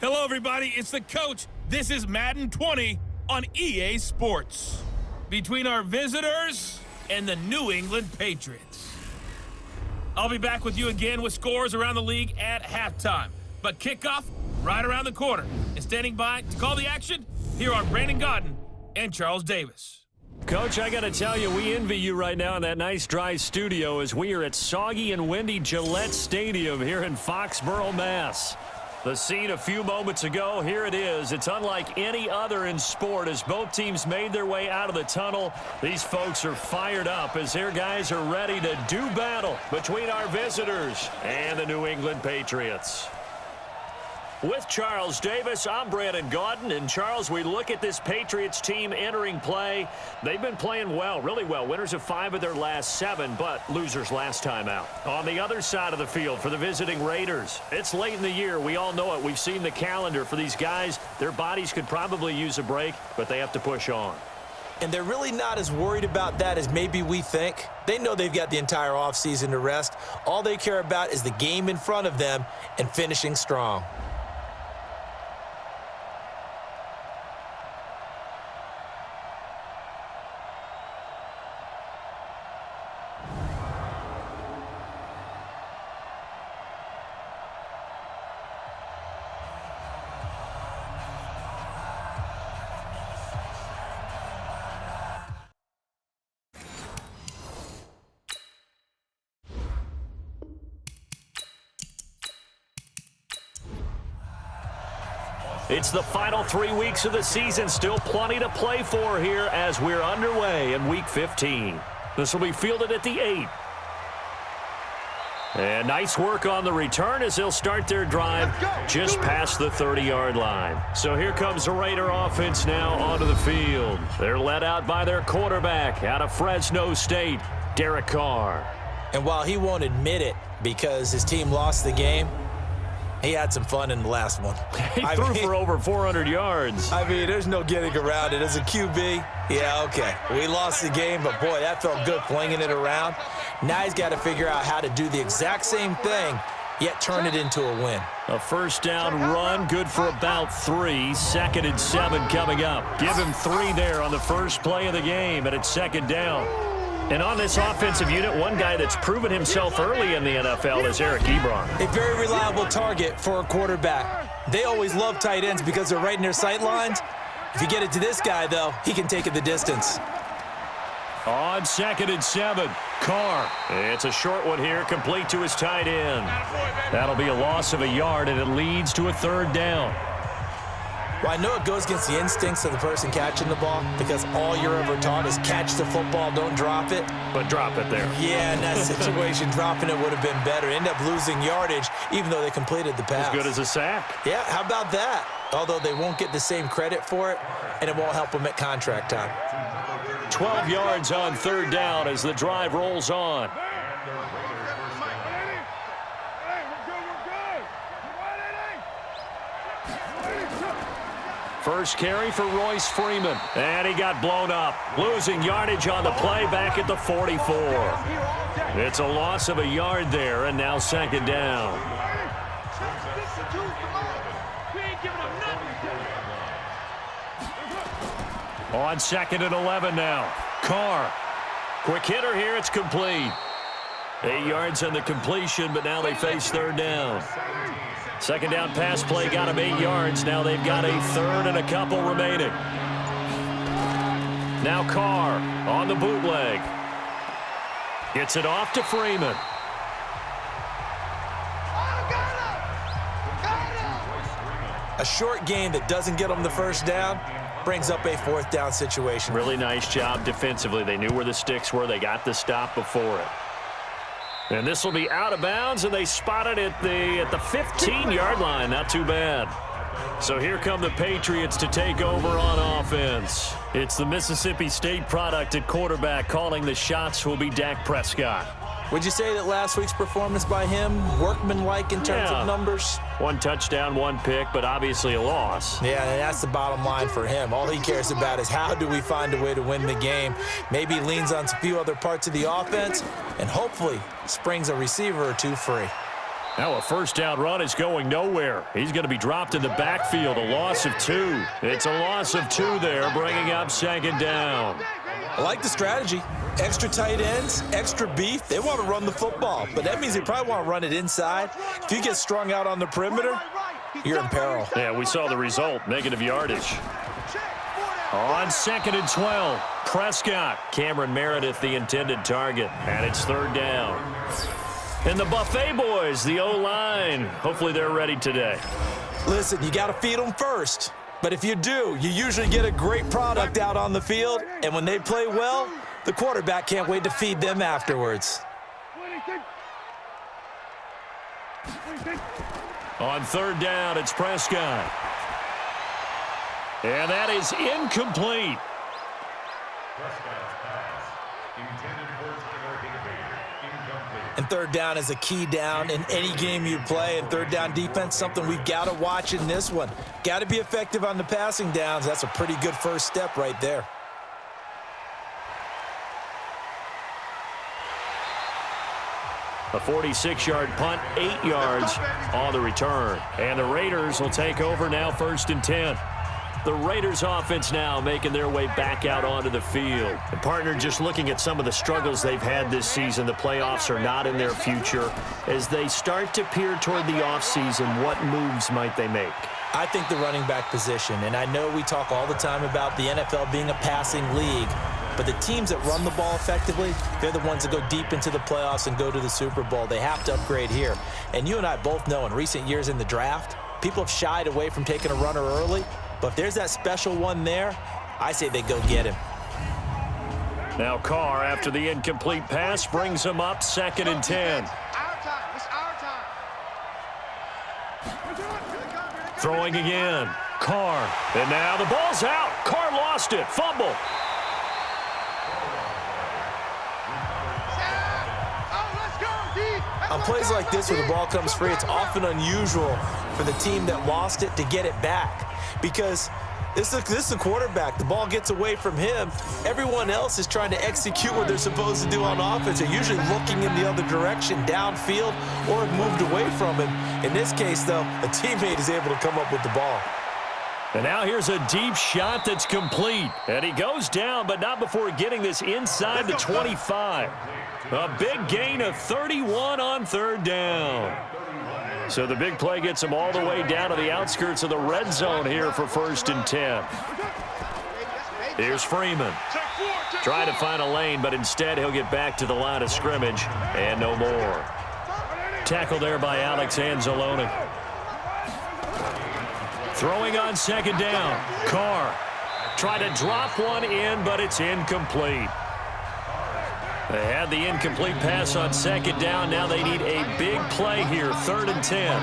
Hello, everybody. It's the coach. This is Madden 20 on EA Sports. Between our visitors and the New England Patriots. I'll be back with you again with scores around the league at halftime. But kickoff right around the corner. And standing by to call the action, here are Brandon Godden and Charles Davis. Coach, I got to tell you, we envy you right now in that nice dry studio as we are at soggy and windy Gillette Stadium here in Foxborough, Mass. The scene a few moments ago, here it is. It's unlike any other in sport as both teams made their way out of the tunnel. These folks are fired up as their guys are ready to do battle between our visitors and the New England Patriots. With Charles Davis, I'm Brandon Godden. And Charles, we look at this Patriots team entering play. They've been playing well, really well. Winners of 5 of their last 7, but losers last time out. On the other side of the field for the visiting Raiders, it's late in the year. We all know it. We've seen the calendar for these guys. Their bodies could probably use a break, but they have to push on. And they're really not as worried about that as maybe we think. They know they've got the entire offseason to rest. All they care about is the game in front of them and finishing strong. It's the final 3 weeks of the season. Still plenty to play for here as we're underway in Week 15. This will be fielded at the 8. And nice work on the return as they'll start their drive just past the 30-yard line. So here comes the Raider offense now onto the field. They're led out by their quarterback out of Fresno State, Derek Carr. And while he won't admit it because his team lost the game, he had some fun in the last one. He threw for over 400 yards. I mean, there's no getting around it. As a QB, yeah, okay. We lost the game, but boy, that felt good flinging it around. Now he's got to figure out how to do the exact same thing, yet turn it into a win. A first down run, good for about 3. 2nd and 7 coming up. Give him 3 there on the first play of the game, and it's 2nd down. And on this offensive unit, one guy that's proven himself early in the NFL is Eric Ebron. A very reliable target for a quarterback. They always love tight ends because they're right in their sight lines. If you get it to this guy, though, he can take it the distance. On 2nd and 7, Carr. It's a short one here, complete to his tight end. That'll be a loss of a yard, and it leads to a 3rd down. Well, I know it goes against the instincts of the person catching the ball because all you're ever taught is catch the football, don't drop it. But drop it there. Yeah, in that situation, dropping it would have been better. End up losing yardage even though they completed the pass. As good as a sack. Yeah, how about that? Although they won't get the same credit for it, and it won't help them at contract time. 12 yards on 3rd down as the drive rolls on. First carry for Royce Freeman. And he got blown up. Losing yardage on the play back at the 44. It's a loss of a yard there, and now 2nd down. On 2nd and 11 now. Carr. Quick hitter here. It's complete. 8 yards on the completion, but now they face 3rd down. 2nd down pass play got him 8 yards. Now they've got a 3rd and a couple remaining. Now Carr on the bootleg. Gets it off to Freeman. A short game that doesn't get them the first down brings up a 4th down situation. Really nice job defensively. They knew where the sticks were. They got the stop before it. And this will be out of bounds, and they spot it at the 15-yard line. Not too bad. So here come the Patriots to take over on offense. It's the Mississippi State product at quarterback. Calling the shots will be Dak Prescott. Would you say that last week's performance by him, workmanlike in terms of numbers? 1 touchdown, 1 pick, but obviously a loss. Yeah, and that's the bottom line for him. All he cares about is how do we find a way to win the game. Maybe he leans on a few other parts of the offense and hopefully springs a receiver or two free. Now a first down run is going nowhere. He's going to be dropped in the backfield, a loss of 2. It's a loss of 2 there, bringing up second down. I like the strategy. Extra tight ends, extra beef. They want to run the football, but that means they probably want to run it inside. If you get strung out on the perimeter, you're in peril. Yeah, we saw the result, negative yardage. On 2nd and 12, Prescott. Cameron Meredith, the intended target, and it's third down. And the Buffet boys, the O-line, hopefully they're ready today. Listen, you got to feed them first. But if you do, you usually get a great product out on the field, and when they play well, the quarterback can't wait to feed them afterwards. On third down, it's Prescott. And that is incomplete. And third down is a key down in any game you play. And third down defense, something we've got to watch in this one. Got to be effective on the passing downs. That's a pretty good first step right there. A 46-yard punt, 8 yards on the return. And the Raiders will take over now, 1st and 10. The Raiders offense now making their way back out onto the field. And partner, just looking at some of the struggles they've had this season, the playoffs are not in their future. As they start to peer toward the offseason, what moves might they make? I think the running back position, and I know we talk all the time about the NFL being a passing league, but the teams that run the ball effectively, they're the ones that go deep into the playoffs and go to the Super Bowl. They have to upgrade here. And you and I both know in recent years in the draft, people have shied away from taking a runner early. But if there's that special one there, I say they go get him. Now Carr, after the incomplete pass, brings him up 2nd and 10. Throwing again. Carr. And now the ball's out. Carr lost it. Fumble. On plays like this where the ball comes free, it's often unusual for the team that lost it to get it back. Because this is a quarterback. The ball gets away from him. Everyone else is trying to execute what they're supposed to do on offense. They're usually looking in the other direction, downfield, or have moved away from him. In this case, though, a teammate is able to come up with the ball. And now here's a deep shot that's complete. And he goes down, but not before getting this inside the 25. A big gain of 31 on third down. So the big play gets him all the way down to the outskirts of the red zone here for 1st and 10. Here's Freeman. Trying to find a lane, but instead he'll get back to the line of scrimmage and no more. Tackle there by Alex Anzalone. Throwing on 2nd down. Carr. Try to drop one in, but it's incomplete. They had the incomplete pass on 2nd down. Now they need a big play here, 3rd and 10.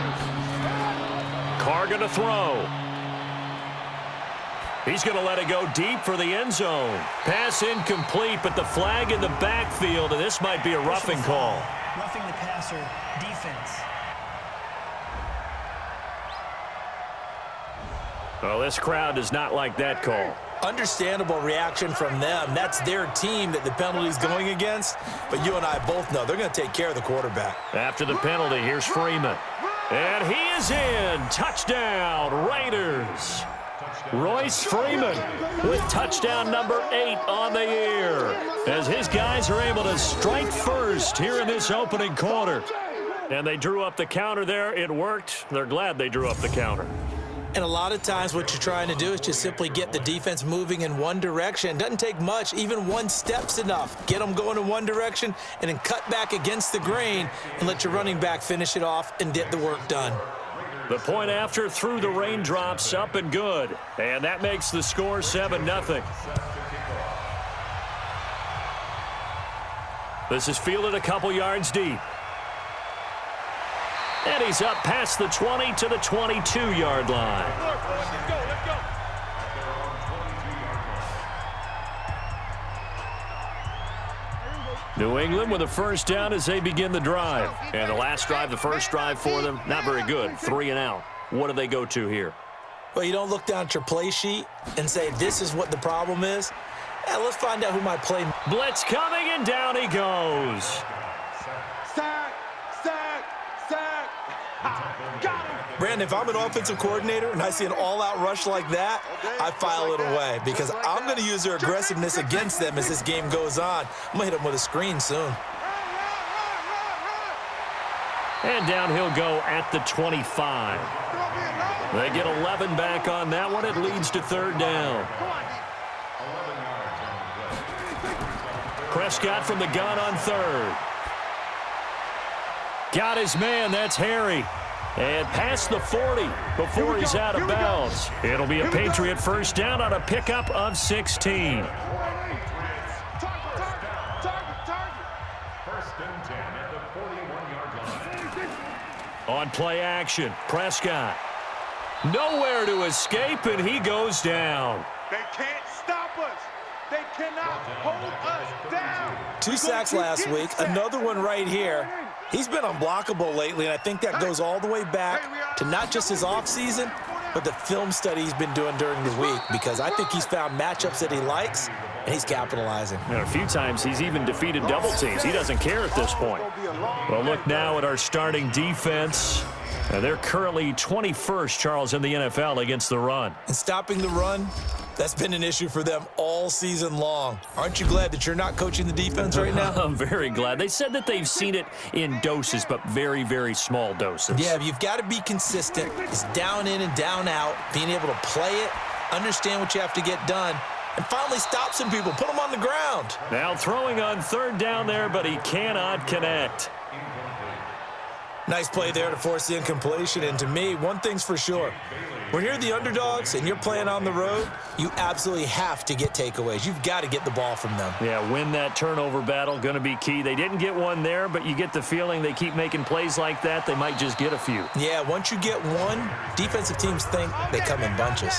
Carr going to throw. He's going to let it go deep for the end zone. Pass incomplete, but the flag in the backfield, and this might be a roughing call. Roughing the passer, defense. Well, this crowd does not like that call. Understandable reaction from them. That's their team that the penalty's going against. But you and I both know they're going to take care of the quarterback. After the penalty, here's Freeman. And he is in. Touchdown, Raiders. Royce Freeman with touchdown number 8 on the year. As his guys are able to strike first here in this opening quarter. And they drew up the counter there. It worked. They're glad they drew up the counter. And a lot of times what you're trying to do is just simply get the defense moving in one direction. Doesn't take much. Even one step's enough. Get them going in one direction and then cut back against the grain and let your running back finish it off and get the work done. The point after through the raindrops, up and good. And that makes the score 7-0. This is fielded a couple yards deep. And he's up past the 20 to the 22-yard line. New England with a first down as they begin the drive. And the last drive, the first drive for them, not very good. 3 and out. What do they go to here? Well, you don't look down at your play sheet and say, this is what the problem is. Let's find out who might play. Blitz coming, and down he goes. Sack, sack, sack. Brandon, if I'm an offensive coordinator and I see an all-out rush like that, I file it away because I'm going to use their aggressiveness against them as this game goes on. I'm going to hit them with a screen soon. And down he'll go at the 25. They get 11 back on that one. It leads to third down. Prescott from the gun on third. Got his man. That's Harry. And past the 40 before he's out of bounds. It'll be a Patriot first down on a pickup of 16. On play action, Prescott. Nowhere to escape, and he goes down. They can't stop us. They cannot hold us down. 2 sacks last week, another one right here. He's been unblockable lately, and I think that goes all the way back to not just his offseason, but the film study he's been doing during the week, because I think he's found matchups that he likes, and he's capitalizing. And a few times he's even defeated double teams. He doesn't care at this point. Well, look now at our starting defense. And they're currently 21st, Charles, in the NFL against the run. And stopping the run, that's been an issue for them all season long. Aren't you glad that you're not coaching the defense right now? I'm very glad. They said that they've seen it in doses, but very, very small doses. Yeah, you've got to be consistent. It's down in and down out, being able to play it, understand what you have to get done, and finally stop some people, put them on the ground. Now throwing on third down there, but he cannot connect. Nice play there to force the incompletion, and to me, one thing's for sure. When you're the underdogs and you're playing on the road, you absolutely have to get takeaways. You've got to get the ball from them. Yeah, win that turnover battle, going to be key. They didn't get one there, but you get the feeling they keep making plays like that, they might just get a few. Yeah, once you get one, defensive teams think they come in bunches.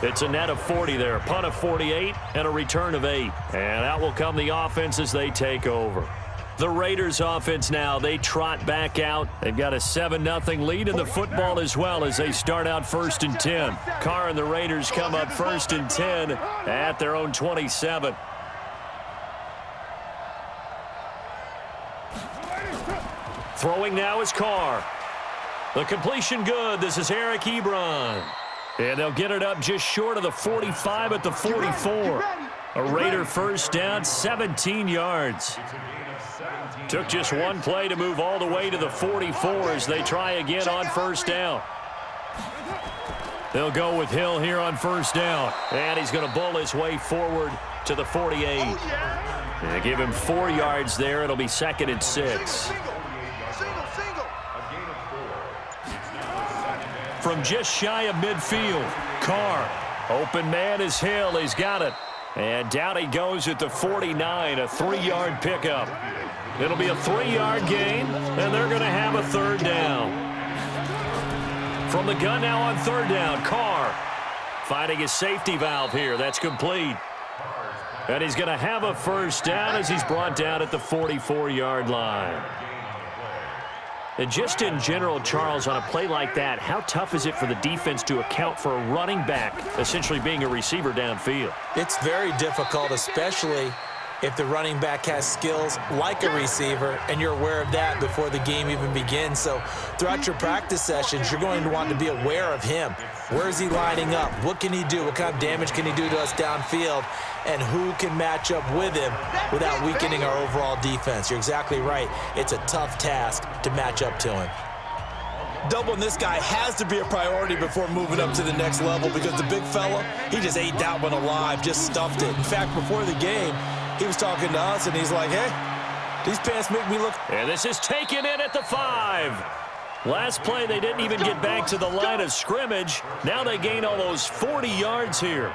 It's a net of 40 there, punt of 48, and a return of 8. And out will come the offense as they take over. The Raiders offense now, they trot back out. They've got a 7-0 lead in the football as well as they start out 1st and 10. Carr and the Raiders come up 1st and 10 at their own 27. Throwing now is Carr. The completion good. This is Eric Ebron. And they'll get it up just short of the 45 at the 44. A Raider first down, 17 yards. Took just one play to move all the way to the 44 as they try again on first down. They'll go with Hill here on first down. And he's going to bull his way forward to the 48. They give him 4 yards there. It'll be 2nd and 6. From just shy of midfield, Carr. Open man is Hill. He's got it. And down he goes at the 49, a 3-yard pickup. It'll be a 3-yard gain, and they're going to have a third down. From the gun now on third down, Carr finding his safety valve here. That's complete. And he's going to have a first down as he's brought down at the 44-yard line. And just in general, Charles, on a play like that, how tough is it for the defense to account for a running back essentially being a receiver downfield? It's very difficult, especially if the running back has skills like a receiver, and you're aware of that before the game even begins. So throughout your practice sessions, you're going to want to be aware of him. Where is he lining up? What can he do? What kind of damage can he do to us downfield? And who can match up with him without weakening our overall defense? You're exactly right. It's a tough task to match up to him. Doubling this guy has to be a priority before moving up to the next level, because the big fella, he just ate that one alive, just stuffed it. In fact, before the game, he was talking to us, and he's like, hey, these pants make me look. And this is taken in at the 5. Last play, they didn't even get back to the line of scrimmage. Now they gain almost 40 yards here.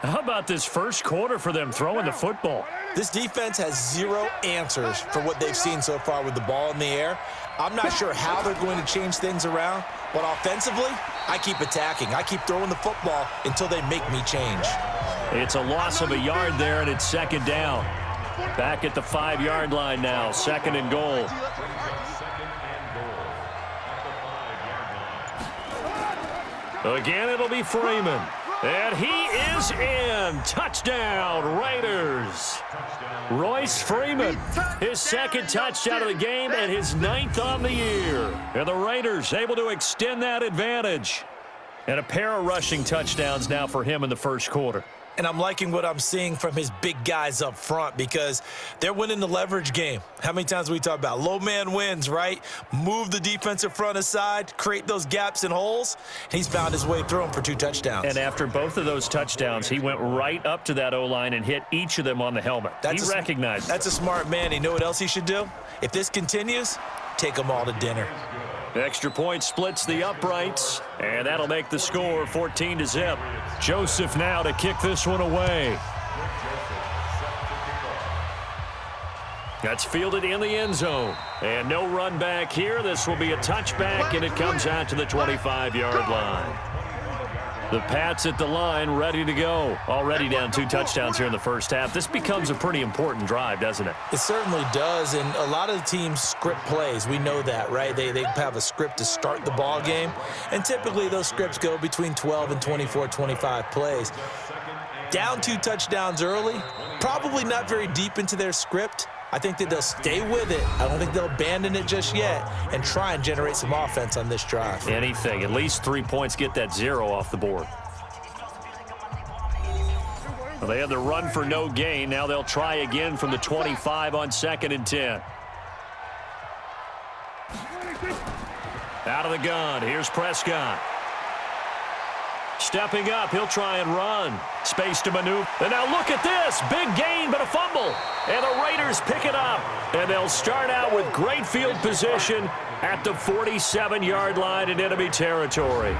How about this first quarter for them throwing the football? This defense has 0 answers for what they've seen so far with the ball in the air. I'm not sure how they're going to change things around, but offensively, I keep attacking. I keep throwing the football until they make me change. It's a loss of a yard there, and it's 2nd down. Back at the 5-yard line now, 2nd and goal. Again, it'll be Freeman. And he is in. Touchdown, Raiders. Royce Freeman, his second touchdown of the game and his 9th on the year. And the Raiders able to extend that advantage. And a pair of rushing touchdowns now for him in the first quarter. And I'm liking what I'm seeing from his big guys up front because they're winning the leverage game. How many times we talk about low man wins, right? Move the defensive front aside, create those gaps and holes. He's found his way through them for 2 touchdowns. And after both of those touchdowns, he went right up to that O-line and hit each of them on the helmet. He recognized it. That's a smart man. You know what else he should do? If this continues, take them all to dinner. Extra point splits the uprights, and that'll make the score 14-0. Joseph now to kick this one away. That's fielded in the end zone. And no run back here. This will be a touchback, and it comes out to the 25-yard line. The Pats at the line, ready to go. Already down 2 touchdowns here in the first half. This becomes a pretty important drive, doesn't it? It certainly does, and a lot of the teams script plays. We know that, right? They have a script to start the ball game, and typically those scripts go between 12 and 24, 25 plays. Down 2 touchdowns early, probably not very deep into their script. I think that they'll stay with it. I don't think they'll abandon it just yet and try and generate some offense on this drive. Anything. At least 3 points, get that 0 off the board. Well, they had the run for no gain. Now they'll try again from the 25 on 2nd and 10. Out of the gun. Here's Prescott. Stepping up, he'll try and run. Space to maneuver. And now look at this. Big gain, but a fumble. And the Raiders pick it up. And they'll start out with great field position at the 47-yard line in enemy territory.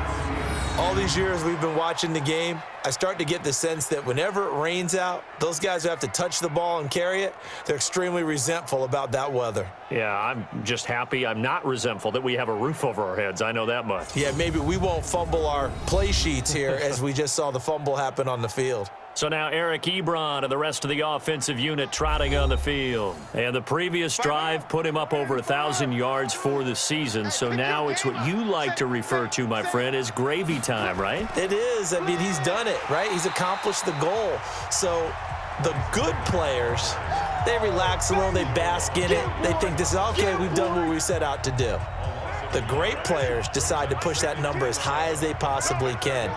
All these years we've been watching the game, I start to get the sense that whenever it rains out, those guys who have to touch the ball and carry it, they're extremely resentful about that weather. Yeah, I'm just happy I'm not resentful that we have a roof over our heads. I know that much. Yeah, maybe we won't fumble our play sheets here as we just saw the fumble happen on the field. So now Eric Ebron and the rest of the offensive unit trotting on the field. And the previous drive put him up over 1,000 yards for the season. So now it's what you like to refer to, my friend, as gravy time, right? It is. I mean, he's done it, right? He's accomplished the goal. So the good players, they relax a little, they bask in it. They think this is okay, we've done what we set out to do. The great players decide to push that number as high as they possibly can.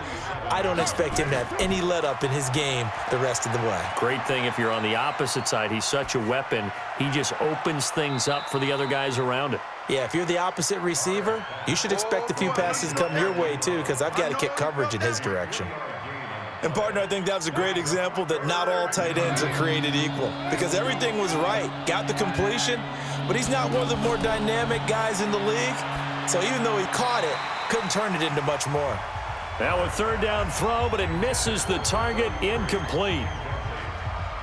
I don't expect him to have any let-up in his game the rest of the way. Great thing if you're on the opposite side. He's such a weapon. He just opens things up for the other guys around him. Yeah, if you're the opposite receiver, you should expect a few passes to come your way, too, because I've got to kick coverage in his direction. And, partner, I think that was a great example that not all tight ends are created equal because everything was right. Got the completion, but he's not one of the more dynamic guys in the league. So even though he caught it, couldn't turn it into much more. Now a third down throw, but it misses the target, incomplete.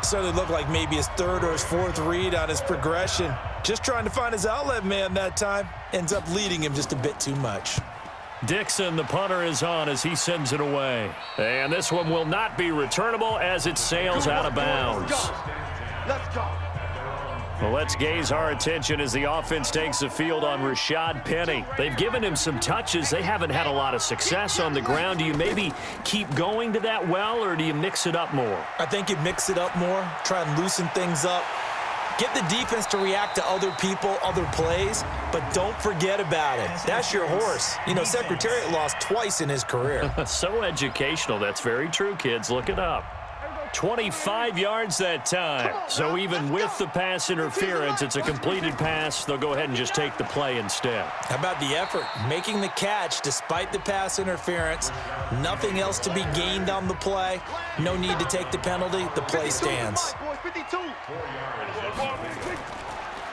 Certainly looked like maybe his 3rd or his 4th read on his progression. Just trying to find his outlet man that time. Ends up leading him just a bit too much. Dixon, the punter, is on as he sends it away. And this one will not be returnable as it sails out of bounds. Let's go. Well, let's gaze our attention as the offense takes the field on Rashad Penny. They've given him some touches. They haven't had a lot of success on the ground. Do you maybe keep going to that well, or do you mix it up more? I think you mix it up more, try and loosen things up. Get the defense to react to other people, other plays, but don't forget about it. That's your horse. You know, Secretariat lost twice in his career. So educational. That's very true, kids. Look it up. 25 yards that time. So even with the pass interference, it's a completed pass. They'll go ahead and just take the play instead. How about the effort? Making the catch despite the pass interference. Nothing else to be gained on the play. No need to take the penalty. The play stands.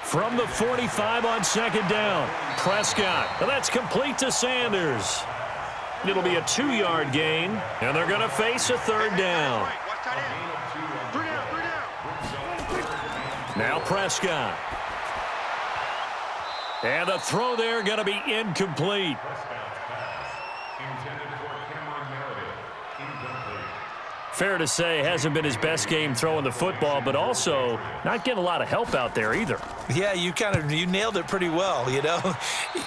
From the 45 on 2nd down, Prescott. Well, that's complete to Sanders. It'll be a 2-yard gain, and they're going to face a 3rd down. Now Prescott. And the throw there going to be incomplete. Fair to say, hasn't been his best game throwing the football, but also not getting a lot of help out there either. Yeah, you nailed it pretty well, you know.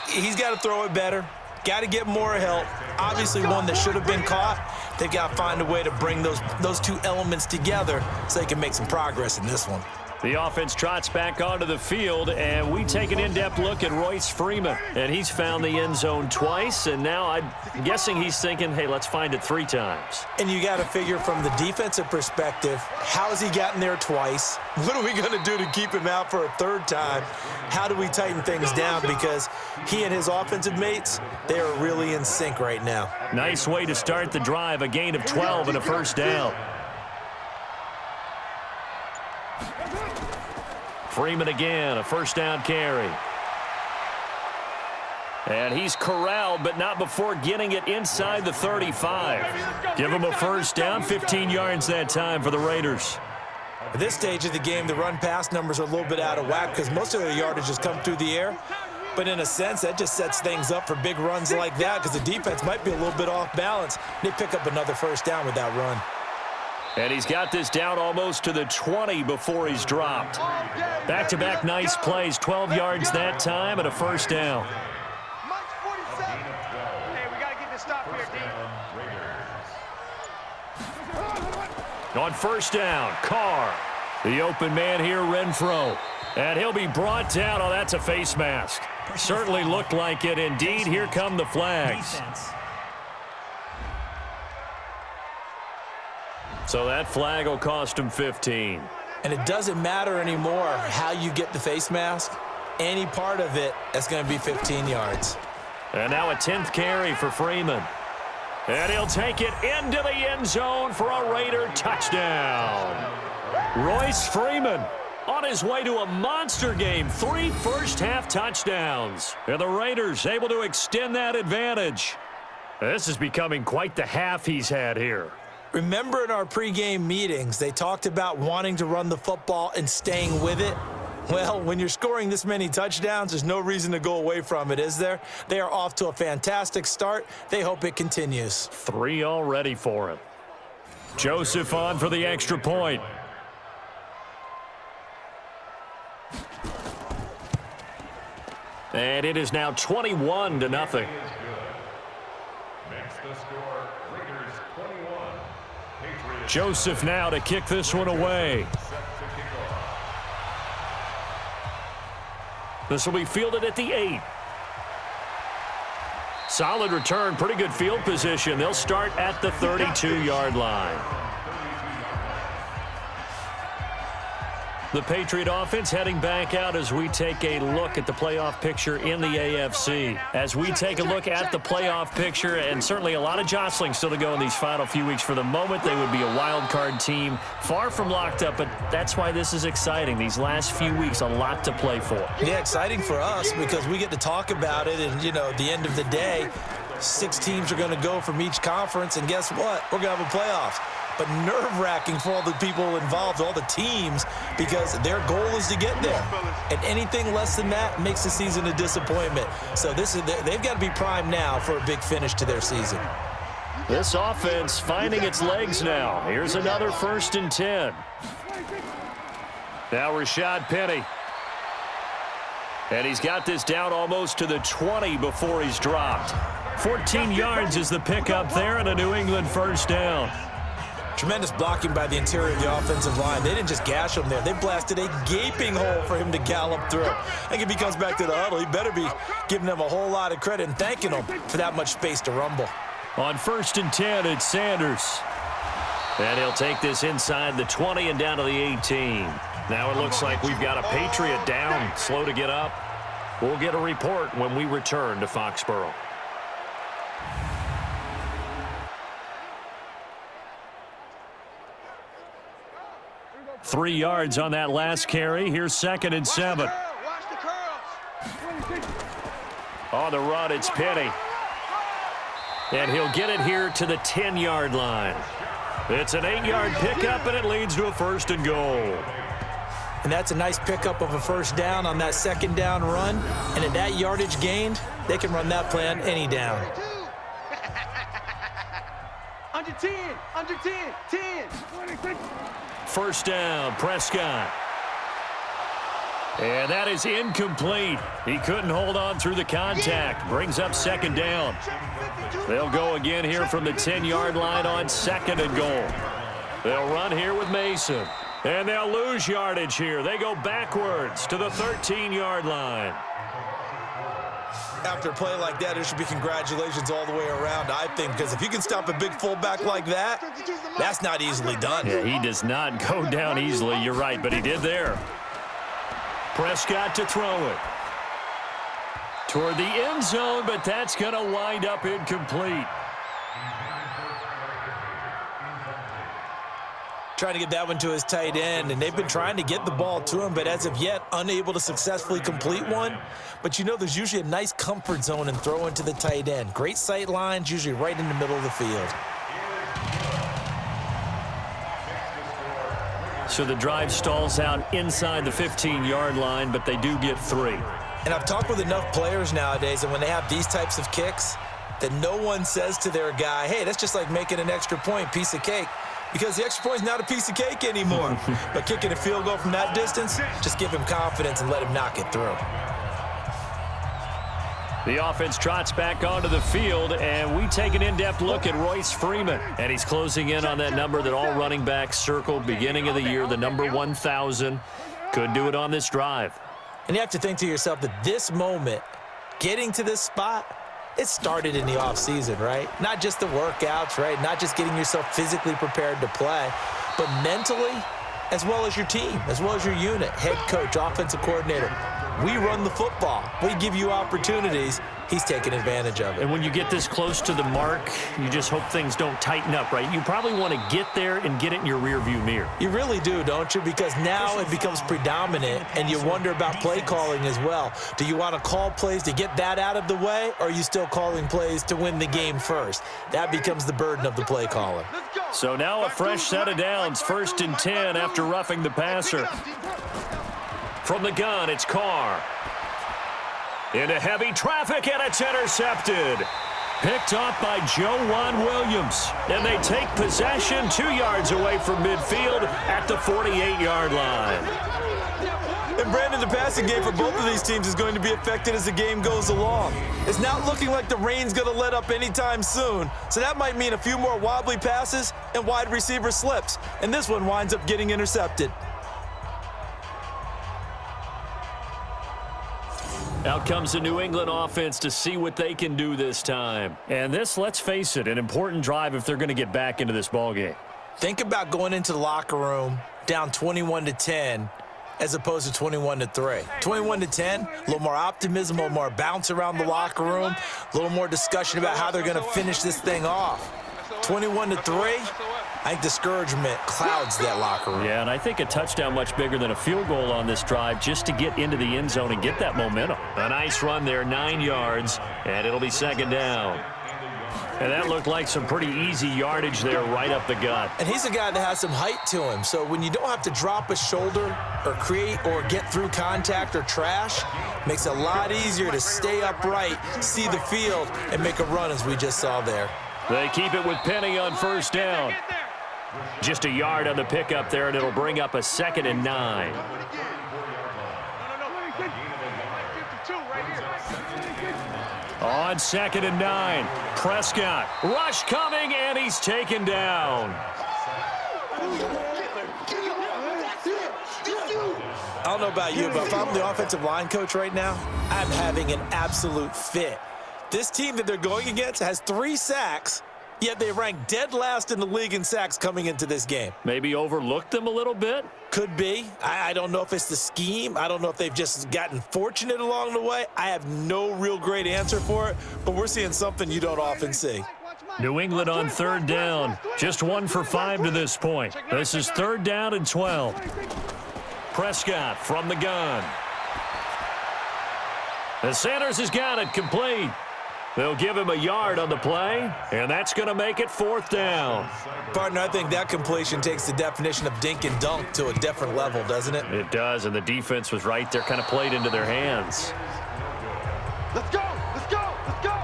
He's got to throw it better. Got to get more help. Obviously one that should have been caught. They've got to find a way to bring those two elements together so they can make some progress in this one. The offense trots back onto the field, and we take an in-depth look at Royce Freeman. And he's found the end zone twice, and now I'm guessing he's thinking, hey, let's find it 3 times. And you got to figure from the defensive perspective, how has he gotten there twice? What are we going to do to keep him out for a 3rd time? How do we tighten things down? Because he and his offensive mates, they are really in sync right now. Nice way to start the drive, a gain of 12 and a first down. Freeman again, a first down carry. And he's corralled, but not before getting it inside the 35. Give him a first down, 15 yards that time for the Raiders. At this stage of the game, the run-pass numbers are a little bit out of whack because most of their yardage has come through the air. But in a sense, that just sets things up for big runs like that because the defense might be a little bit off balance. They pick up another first down with that run. And he's got this down almost to the 20 before he's dropped. Back-to-back nice plays, 12 yards that time and a first down. Hey, we got to get this stop here, D. On first down, Carr. The open man here, Renfro. And he'll be brought down. Oh, that's a face mask. Certainly looked like it. Indeed, here come the flags. Defense. So that flag will cost him 15. And it doesn't matter anymore how you get the face mask. Any part of it, that's going to be 15 yards. And now a 10th carry for Freeman. And he'll take it into the end zone for a Raider touchdown. Royce Freeman on his way to a monster game. 3 first-half touchdowns. And the Raiders able to extend that advantage. This is becoming quite the half he's had here. Remember in our pregame meetings, they talked about wanting to run the football and staying with it? Well, when you're scoring this many touchdowns, there's no reason to go away from it, is there? They are off to a fantastic start. They hope it continues. 3 already for him. Joseph on for the extra point. And it is now 21-0. Joseph now to kick this one away. This will be fielded at the 8. Solid return, pretty good field position. They'll start at the 32-yard line. The Patriot offense heading back out as we take a look at the playoff picture in the AFC. As we take a look at the playoff picture, and certainly a lot of jostling still to go in these final few weeks. For the moment, they would be a wild card team, far from locked up, but that's why this is exciting. These last few weeks, a lot to play for. Yeah, exciting for us because we get to talk about it, and, you know, at the end of the day, 6 teams are going to go from each conference, and guess what? We're going to have a playoffs. But nerve-wracking for all the people involved, all the teams, because their goal is to get there. And anything less than that makes the season a disappointment. So they've got to be primed now for a big finish to their season. This offense finding its legs now. Here's another 1st and 10. Now Rashad Penny. And he's got this down almost to the 20 before he's dropped. 14 yards is the pickup there and a New England first down. Tremendous blocking by the interior of the offensive line. They didn't just gash him there. They blasted a gaping hole for him to gallop through. I think if he comes back to the huddle, he better be giving them a whole lot of credit and thanking them for that much space to rumble. On 1st and 10, it's Sanders. And he'll take this inside the 20 and down to the 18. Now it looks like we've got a Patriot down, slow to get up. We'll get a report when we return to Foxborough. Three yards on that last carry. Here's 2nd and 7. On the run, it's Penny. And he'll get it here to the 10-yard line. It's an 8-yard pickup, and it leads to a 1st and goal. And that's a nice pickup of a first down on that 2nd down run. And at that yardage gained, they can run that play on any down. Under 10, under 10, 10. First down, Prescott. And that is incomplete. He couldn't hold on through the contact. Brings up second down. They'll go again here from the 10-yard line on second and goal. They'll run here with Mason. And they'll lose yardage here. They go backwards to the 13-yard line. After a play like that, there should be congratulations all the way around, I think, because if you can stop a big fullback like that, that's not easily done. Yeah, he does not go down easily. You're right, but he did there. Prescott to throw it. Toward the end zone, but that's going to wind up incomplete. Trying to get that one to his tight end, and they've been trying to get the ball to him, but as of yet, unable to successfully complete one. But you know, there's usually a nice comfort zone in throwing to the tight end. Great sight lines, usually right in the middle of the field. So the drive stalls out inside the 15-yard line, but they do get 3. And I've talked with enough players nowadays, and when they have these types of kicks, that no one says to their guy, hey, that's just like making an extra point, piece of cake. Because the extra point is not a piece of cake anymore. But kicking a field goal from that distance, just give him confidence and let him knock it through. The offense trots back onto the field, and we take an in-depth look at Royce Freeman. And he's closing in on that number that all running backs circled beginning of the year, the number 1,000. Could do it on this drive. And you have to think to yourself that this moment, getting to this spot, it started in the offseason, right? Not just the workouts, right? Not just getting yourself physically prepared to play, but mentally, as well as your team, as well as your unit, head coach, offensive coordinator. We run the football. We give you opportunities. He's taking advantage of it. And when you get this close to the mark, you just hope things don't tighten up, right? You probably want to get there and get it in your rearview mirror. You really do, don't you? Because now it becomes predominant, and you wonder about play calling as well. Do you want to call plays to get that out of the way, or are you still calling plays to win the game first? That becomes the burden of the play caller. So now a fresh set of downs, 1st and 10 after roughing the passer. From the gun, it's Carr. Into heavy traffic, and it's intercepted. Picked off by Joejuan Williams. And they take possession 2 yards away from midfield at the 48-yard line. And Brandon, the passing game for both of these teams is going to be affected as the game goes along. It's not looking like the rain's going to let up anytime soon, so that might mean a few more wobbly passes and wide receiver slips. And this one winds up getting intercepted. Out comes the New England offense to see what they can do this time. And this, let's face it, an important drive if they're going to get back into this ballgame. Think about going into the locker room down 21-10 as opposed to 21-3. 21-10, a little more optimism, a little more bounce around the locker room, a little more discussion about how they're going to finish this thing off. 21-3, I think discouragement clouds that locker room. Yeah, and I think a touchdown much bigger than a field goal on this drive just to get into the end zone and get that momentum. A nice run there, 9 yards, and it'll be second down. And that looked like some pretty easy yardage there right up the gut. And he's a guy that has some height to him, so when you don't have to drop a shoulder or create or get through contact or trash, makes it a lot easier to stay upright, see the field, and make a run as we just saw there. They keep it with Penny on first down. Just a yard on the pickup there, and it'll bring up a 2nd and 9. On 2nd and 9, Prescott. Rush coming, and he's taken down. I don't know about you, but if I'm the offensive line coach right now, I'm having an absolute fit. This team that they're going against has 3 sacks, yet they rank dead last in the league in sacks coming into this game. Maybe overlooked them a little bit? Could be. I don't know if it's the scheme. I don't know if they've just gotten fortunate along the way. I have no real great answer for it, but we're seeing something you don't often see. New England on 3rd down. Just 1 for 5 to this point. This is 3rd down and 12. Prescott from the gun. And Sanders has got it complete. They'll give him a yard on the play, and that's going to make it 4th down. Partner, I think that completion takes the definition of dink and dunk to a different level, doesn't it? It does, and the defense was right there, kind of played into their hands. Let's go! Let's go! Let's go!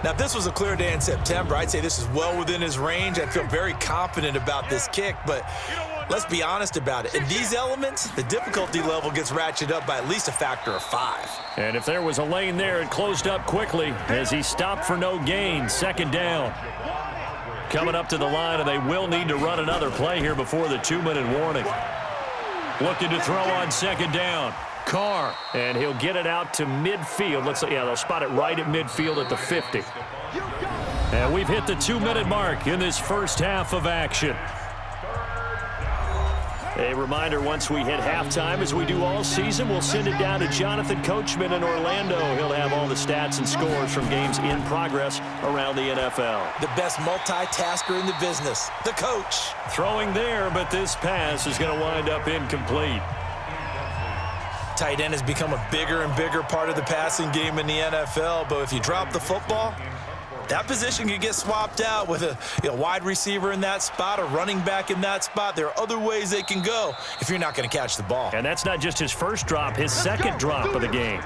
Now, if this was a clear day in September, I'd say this is well within his range. I feel very confident about this kick, but let's be honest about it. In these elements, the difficulty level gets ratcheted up by at least a factor of 5. And if there was a lane there, it closed up quickly as he stopped for no gain. Second down. Coming up to the line, and they will need to run another play here before the 2-minute warning. Looking to throw on second down. Carr, and he'll get it out to midfield. Looks like, yeah, they'll spot it right at midfield at the 50. And we've hit the 2-minute mark in this first half of action. A reminder, once we hit halftime, as we do all season, we'll send it down to Jonathan Coachman in Orlando. He'll have all the stats and scores from games in progress around the NFL. The best multitasker in the business, the coach. Throwing there, but this pass is going to wind up incomplete. Tight end has become a bigger and bigger part of the passing game in the NFL, but if you drop the football, that position can get swapped out with a wide receiver in that spot, a running back in that spot. There are other ways they can go if you're not going to catch the ball. And that's not just his first drop, his second drop of the game.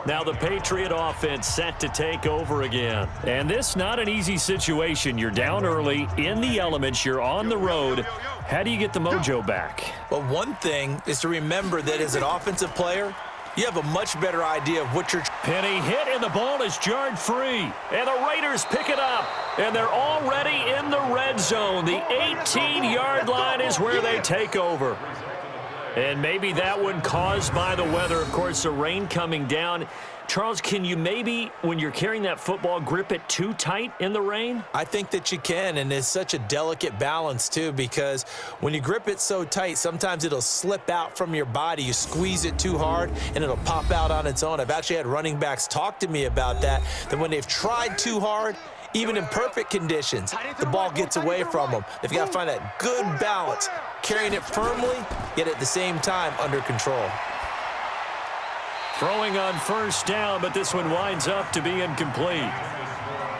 Now the Patriot offense set to take over again. And this not an easy situation. You're down early, in the elements, you're on the road. How do you get the mojo back? Well, one thing is to remember that as an offensive player, you have a much better idea of what you're... Penny hit, and the ball is jarred free. And the Raiders pick it up. And they're already in the red zone. The 18-yard line is where they take over. And maybe that one caused by the weather. Of course, the rain coming down. Charles, can you maybe, when you're carrying that football, grip it too tight in the rain? I think that you can, and it's such a delicate balance, too, because when you grip it so tight, sometimes it'll slip out from your body. You squeeze it too hard, and it'll pop out on its own. I've actually had running backs talk to me about that when they've tried too hard, even in perfect conditions, the ball gets away from them. They've got to find that good balance, carrying it firmly, yet at the same time under control. Throwing on first down, but this one winds up to be incomplete.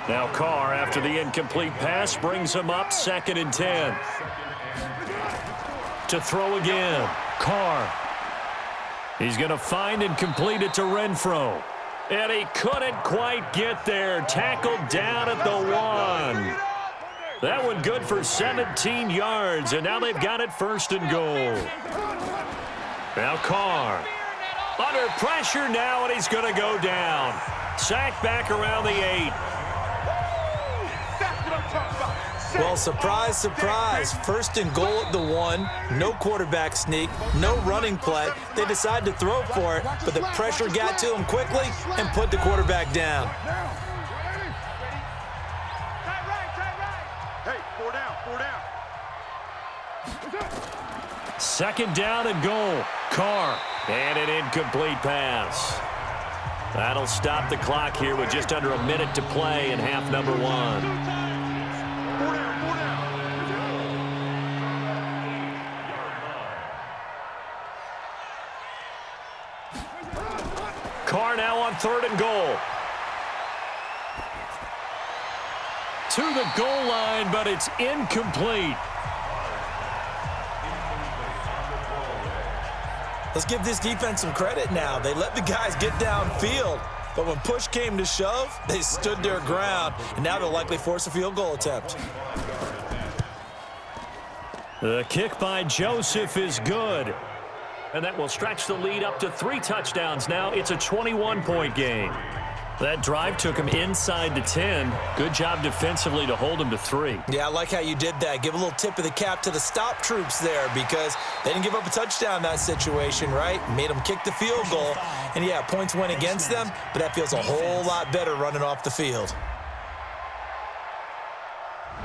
Now Carr, after the incomplete pass, brings him up 2nd and 10. To throw again, Carr. He's going to find and complete it to Renfro. And he couldn't quite get there. Tackled down at the 1. That one good for 17 yards, and now they've got it 1st and goal. Now Carr. Under pressure now, and he's going to go down. Sacked back around the 8. Well, surprise, surprise. 1st and goal at the 1. No quarterback sneak. No running play. They decide to throw for it, but the pressure got to him quickly and put the quarterback down. Hey, 4 down, 4 down. 2nd down and goal. Carr. And an incomplete pass. That'll stop the clock here with just under a minute to play in half number 1. 4 down, 4 down. Carr now on 3rd and goal. To the goal line, but it's incomplete. Let's give this defense some credit now. They let the guys get downfield, but when push came to shove, they stood their ground, and now they'll likely force a field goal attempt. The kick by Joseph is good. And that will stretch the lead up to 3 touchdowns now. It's a 21-point game. That drive took him inside the 10. Good job defensively to hold him to 3. Yeah, I like how you did that. Give a little tip of the cap to the stop troops there because they didn't give up a touchdown in that situation, right? Made them kick the field goal. And, yeah, points went against them, but that feels a whole lot better running off the field.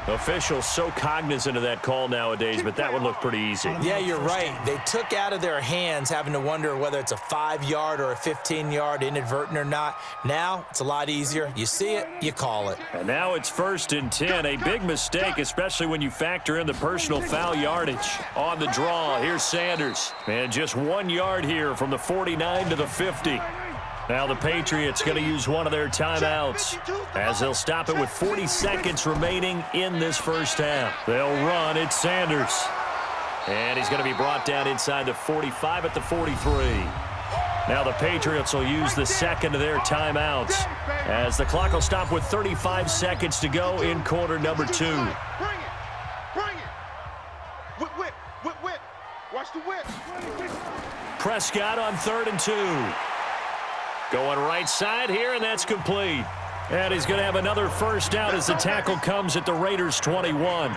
Officials so cognizant of that call nowadays, but that one looked pretty easy. Yeah, you're right. They took out of their hands having to wonder whether it's a 5-yard or a 15-yard inadvertent or not. Now it's a lot easier. You see it, you call it. And now it's 1st and 10. A big mistake, especially when you factor in the personal foul yardage. On the draw, here's Sanders. And just 1 yard here from the 49 to the 50. Now the Patriots going to use one of their timeouts as they'll stop it with 40 seconds remaining in this first half. They'll run. It's Sanders. And he's going to be brought down inside the 45 at the 43. Now the Patriots will use the second of their timeouts as the clock will stop with 35 seconds to go in quarter number 2. Whip. Watch the whip. Prescott on 3rd and 2. Going right side here, and that's complete. And he's going to have another first down as the tackle comes at the Raiders' 21.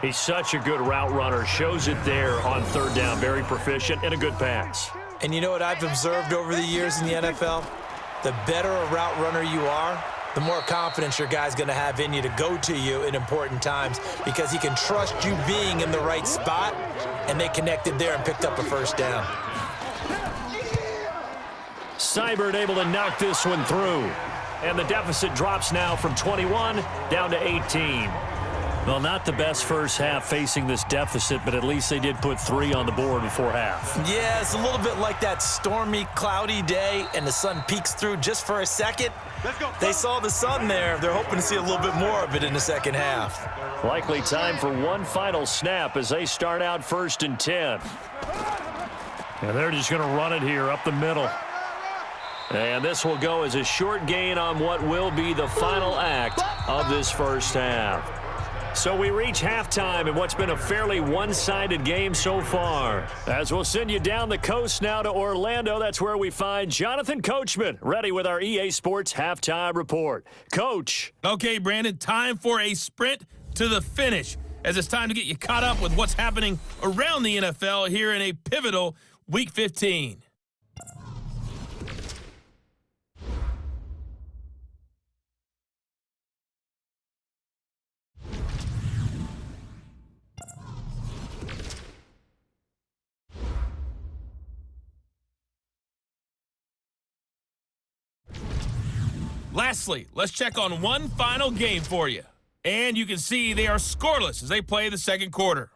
He's such a good route runner. Shows it there on 3rd down. Very proficient and a good pass. And you know what I've observed over the years in the NFL? The better a route runner you are, the more confidence your guy's going to have in you to go to you in important times because he can trust you being in the right spot, and they connected there and picked up a first down. Seibert able to knock this one through. And the deficit drops now from 21 down to 18. Well, not the best first half facing this deficit, but at least they did put 3 on the board before half. Yeah, it's a little bit like that stormy, cloudy day, and the sun peeks through just for a second. They saw the sun there. They're hoping to see a little bit more of it in the second half. Likely time for one final snap as they start out 1st and 10. And they're just going to run it here up the middle. And this will go as a short gain on what will be the final act of this first half. So we reach halftime in what's been a fairly one-sided game so far. As we'll send you down the coast now to Orlando, that's where we find Jonathan Coachman, ready with our EA Sports Halftime Report. Coach. Okay, Brandon, time for a sprint to the finish, as it's time to get you caught up with what's happening around the NFL here in a pivotal Week 15. Lastly, let's check on one final game for you. And you can see they are scoreless as they play the second quarter.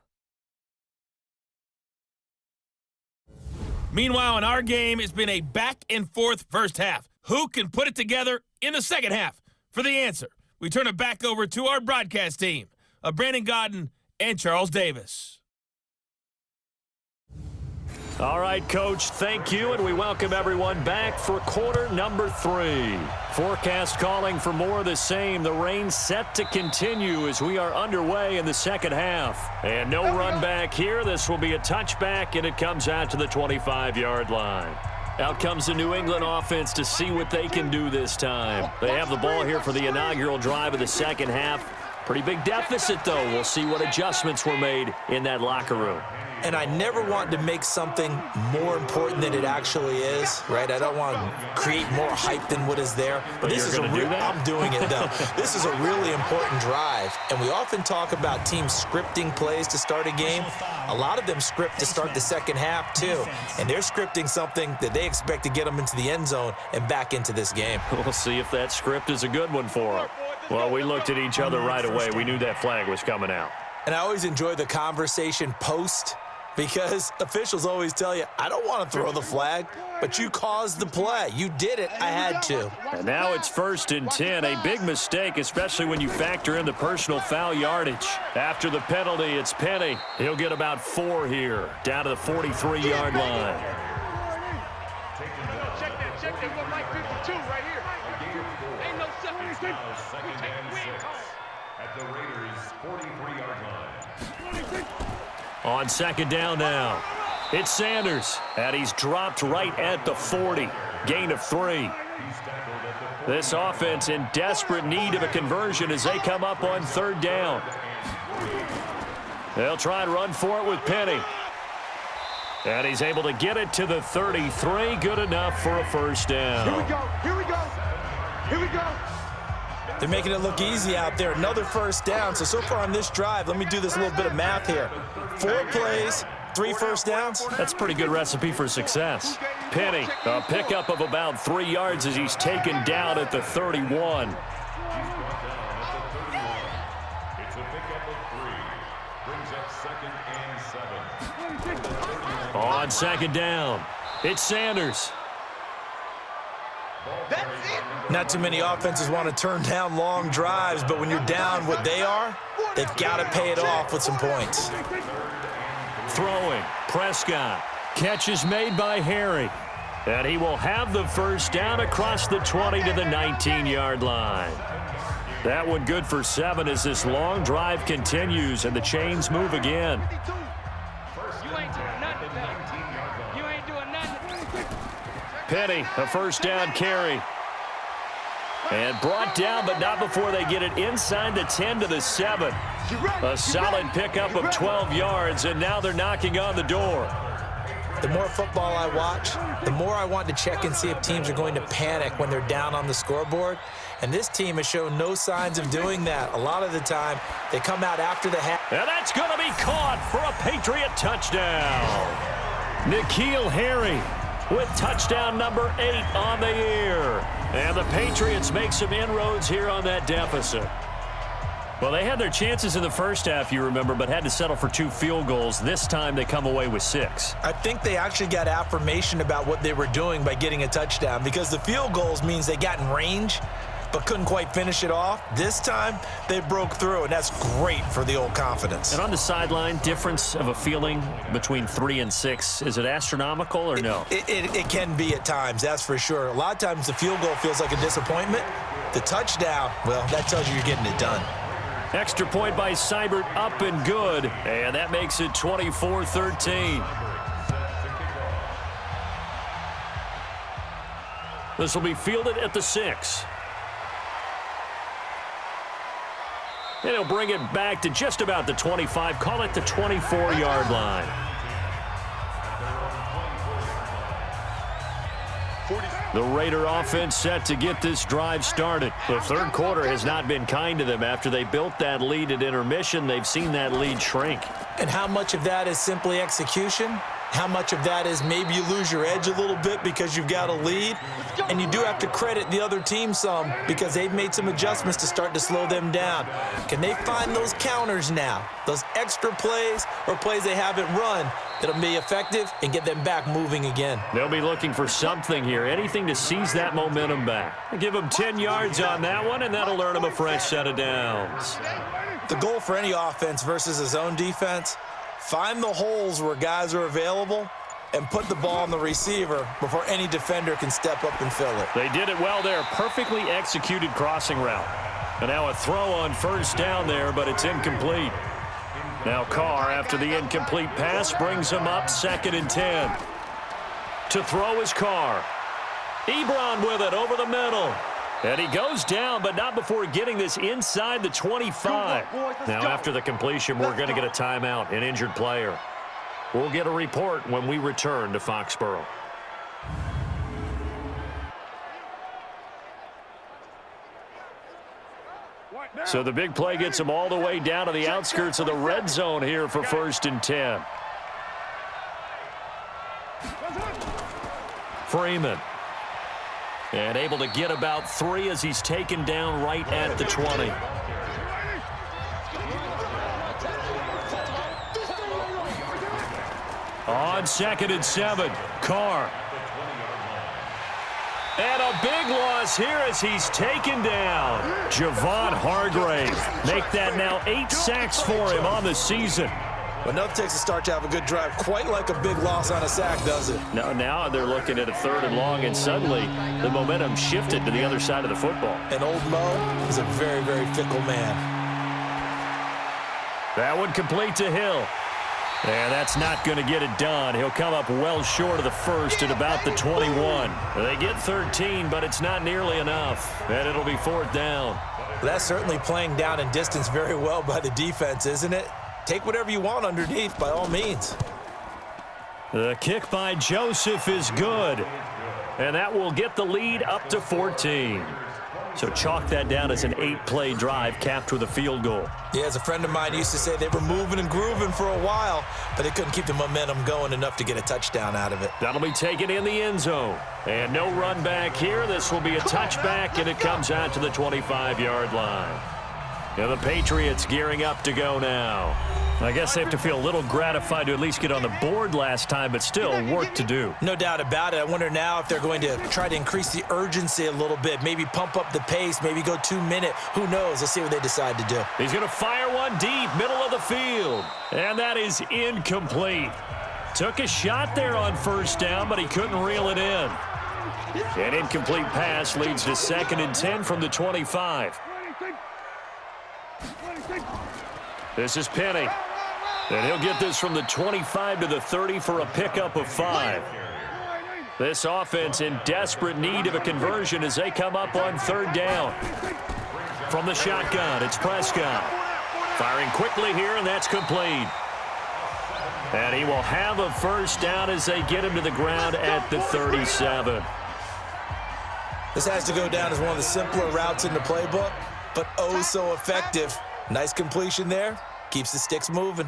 Meanwhile, in our game, it's been a back-and-forth first half. Who can put it together in the second half? For the answer, we turn it back over to our broadcast team of Brandon Godden and Charles Davis. All right, Coach, thank you, and we welcome everyone back for quarter number 3. Forecast calling for more of the same. The rain set to continue as we are underway in the second half. And no run back here. This will be a touchback, and it comes out to the 25-yard line. Out comes the New England offense to see what they can do this time. They have the ball here for the inaugural drive of the second half. Pretty big deficit, though. We'll see what adjustments were made in that locker room. And I never want to make something more important than it actually is, right? I don't want to create more hype than what is there. But this is I'm doing it, though. This is a really important drive. And we often talk about teams scripting plays to start a game. A lot of them script to start the second half, too. And they're scripting something that they expect to get them into the end zone and back into this game. We'll see if that script is a good one for them. Well, we looked at each other right away. We knew that flag was coming out. And I always enjoy the conversation post, because officials always tell you, I don't want to throw the flag, but you caused the play. You did it. I had to. And now it's 1st and 10. A big mistake, especially when you factor in the personal foul yardage. After the penalty, it's Penny. He'll get about 4 here, down to the 43-yard line. Check that 1 like 52 right here. Ain't no second. Second and 6 at the Raiders' 43-yard line. On second down now, it's Sanders, and he's dropped right at the 40. Gain of 3. This offense in desperate need of a conversion as they come up on 3rd down. They'll try and run for it with Penny. And he's able to get it to the 33. Good enough for a first down. Here we go. Here we go. Here we go. They're making it look easy out there. Another first down. So far on this drive, let me do this little bit of math here. 4 plays, 3 first downs. That's a pretty good recipe for success. Penny, a pickup of about 3 yards as he's taken down at the 31. It's a pickup of 3. Brings up 2nd and 7. On second down, it's Sanders. That's it. Not too many offenses want to turn down long drives, but when you're down what they are, they've got to pay it off with some points. Throwing, Prescott. Catch is made by Harry. And he will have the first down across the 20 to the 19-yard line. That one good for 7 as this long drive continues and the chains move again. You ain't doing nothing. You ain't doing nothing. Penny, a first down carry. And brought down, but not before they get it inside the 10 to the 7. A solid pickup of 12 yards, and now they're knocking on the door. The more football I watch, the more I want to check and see if teams are going to panic when they're down on the scoreboard. And this team has shown no signs of doing that. A lot of the time, they come out after the half. And that's going to be caught for a Patriot touchdown. N'Keal Harry with touchdown number 8 on the year. And the Patriots make some inroads here on that deficit. Well, they had their chances in the first half, you remember, but had to settle for 2 field goals. This time they come away with 6. I think they actually got affirmation about what they were doing by getting a touchdown, because the field goals means they got in range but couldn't quite finish it off. This time, they broke through, and that's great for the old confidence. And on the sideline, difference of a feeling between 3 and 6, is it astronomical or no? It can be at times, that's for sure. A lot of times the field goal feels like a disappointment. The touchdown, well, that tells you you're getting it done. Extra point by Seibert, up and good, and that makes it 24-13. This will be fielded at the 6. And he'll bring it back to just about the 25, call it the 24-yard line. The Raider offense set to get this drive started. The third quarter has not been kind to them. After they built that lead at intermission, they've seen that lead shrink. And how much of that is simply execution? How much of that is maybe you lose your edge a little bit because you've got a lead? And you do have to credit the other team some, because they've made some adjustments to start to slow them down. Can they find those counters now, those extra plays or plays they haven't run that'll be effective and get them back moving again? They'll be looking for something here, anything to seize that momentum back. Give them 10 yards on that one, and that'll earn them a fresh set of downs. The goal for any offense versus his own defense, find the holes where guys are available and put the ball on the receiver before any defender can step up and fill it. They did it well there. Perfectly executed crossing route. And now a throw on first down there, but it's incomplete. Now Carr, after the incomplete pass, brings him up 2nd and 10. To throw is Carr. Ebron with it over the middle. And he goes down, but not before getting this inside the 25. Now, after the completion, we're going to get a timeout, an injured player. We'll get a report when we return to Foxborough. So the big play gets him all the way down to the outskirts of the red zone here for 1st and 10. Freeman. And able to get about 3 as he's taken down right at the 20. On 2nd and 7, Carr. And a big loss here as he's taken down. Javon Hargrave. Make that now 8 sacks for him on the season. But nothing takes a start to have a good drive quite like a big loss on a sack, does it? Now they're looking at a 3rd and long, and suddenly the momentum shifted to the other side of the football. And old Mo is a very, very fickle man. That one complete to Hill. And that's not going to get it done. He'll come up well short of the 1st at about the 21. They get 13, but it's not nearly enough. And it'll be 4th down. That's certainly playing down in distance very well by the defense, isn't it? Take whatever you want underneath, by all means. The kick by Joseph is good. And that will get the lead up to 14. So chalk that down as an 8-play drive capped with a field goal. Yeah, as a friend of mine used to say, they were moving and grooving for a while, but they couldn't keep the momentum going enough to get a touchdown out of it. That'll be taken in the end zone. And no run back here. This will be a touchback, and it comes out to the 25-yard line. Now the Patriots gearing up to go now. I guess they have to feel a little gratified to at least get on the board last time, but still work to do. No doubt about it. I wonder now if they're going to try to increase the urgency a little bit, maybe pump up the pace, maybe go 2-minute. Who knows? Let's see what they decide to do. He's going to fire one deep, middle of the field. And that is incomplete. Took a shot there on 1st down, but he couldn't reel it in. An incomplete pass leads to 2nd and 10 from the 25. This is Penny. And he'll get this from the 25 to the 30 for a pickup of 5. This offense in desperate need of a conversion as they come up on 3rd down. From the shotgun, it's Prescott. Firing quickly here, and that's complete. And he will have a 1st down as they get him to the ground at the 37. This has to go down as one of the simpler routes in the playbook, but oh so effective. Nice completion there. Keeps the sticks moving.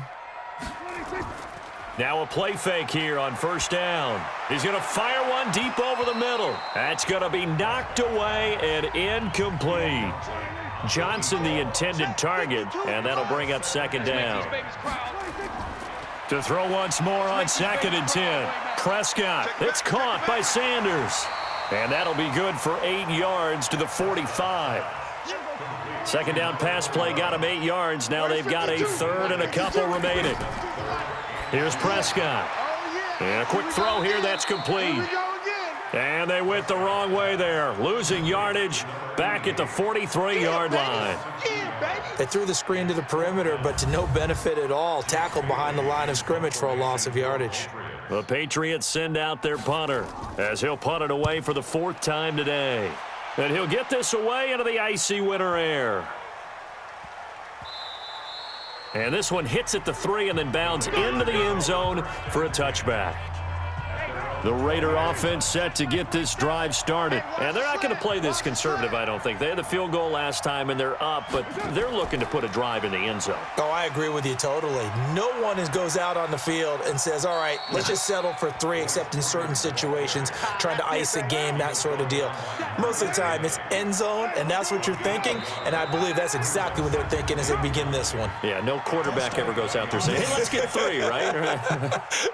Now a play fake here on 1st down. He's going to fire one deep over the middle. That's going to be knocked away and incomplete. Johnson the intended target, and that'll bring up 2nd down. To throw once more on 2nd and 10. Prescott, it's caught by Sanders. And that'll be good for 8 yards to the 45. 2nd down pass play got him 8 yards. Now they've got a 3rd and a couple remaining. Here's Prescott. And a quick throw here, that's complete. And they went the wrong way there, losing yardage back at the 43-yard line. They threw the screen to the perimeter, but to no benefit at all. Tackled behind the line of scrimmage for a loss of yardage. The Patriots send out their punter as he'll punt it away for the 4th time today. And he'll get this away into the icy winter air. And this one hits at the 3 and then bounds into the end zone for a touchback. The Raider offense set to get this drive started. And they're not going to play this conservative, I don't think. They had the field goal last time, and they're up, but they're looking to put a drive in the end zone. Oh, I agree with you totally. No one goes out on the field and says, all right, let's just settle for 3, except in certain situations, trying to ice a game, that sort of deal. Most of the time, it's end zone, and that's what you're thinking, and I believe that's exactly what they're thinking as they begin this one. Yeah, no quarterback ever goes out there saying, hey, let's get 3, right?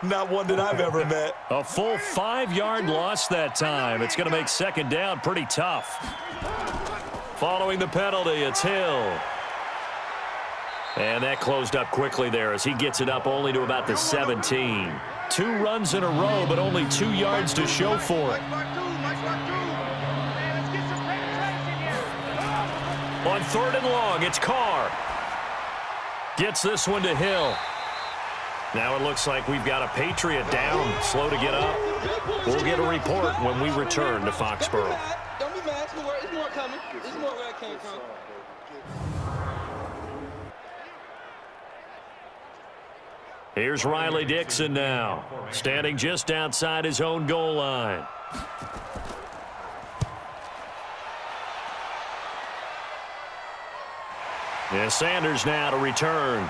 Not one that I've ever met. A full 5-yard loss that time. It's going to make 2nd down pretty tough. Following the penalty, it's Hill. And that closed up quickly there as he gets it up only to about the 17. 2 runs in a row, but only 2 yards to show for it. On 3rd and long, it's Carr. Gets this one to Hill. Now it looks like we've got a Patriot down, slow to get up. We'll get a report when we return to Foxborough. Don't be mad. It's more coming. It's more where it came from. Here's Riley Dixon now, standing just outside his own goal line. And Sanders now to return.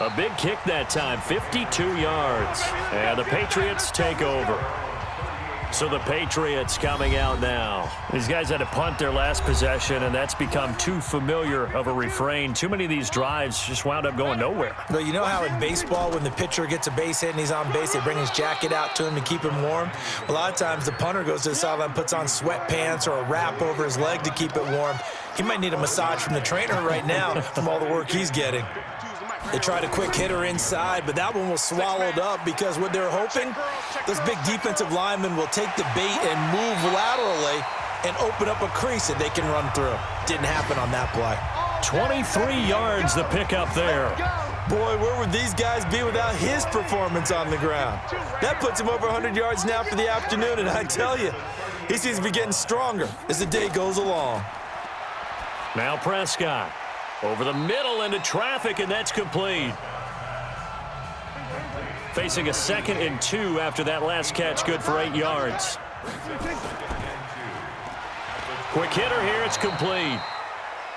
A big kick that time, 52 yards. And the Patriots take over. So the Patriots coming out now. These guys had to punt their last possession, and that's become too familiar of a refrain. Too many of these drives just wound up going nowhere. Well, you know how in baseball, when the pitcher gets a base hit and he's on base, they bring his jacket out to him to keep him warm? A lot of times the punter goes to the sideline, puts on sweatpants or a wrap over his leg to keep it warm. He might need a massage from the trainer right now from all the work he's getting. They tried a quick hitter inside, but that one was swallowed up because what they're hoping, those big defensive linemen will take the bait and move laterally and open up a crease that they can run through. Didn't happen on that play. 23 yards the pickup there. Boy, where would these guys be without his performance on the ground? That puts him over 100 yards now for the afternoon, and I tell you, he seems to be getting stronger as the day goes along. Now Prescott. Over the middle into traffic, and that's complete. Facing a 2nd and 2 after that last catch, good for 8 yards. Quick hitter here, it's complete.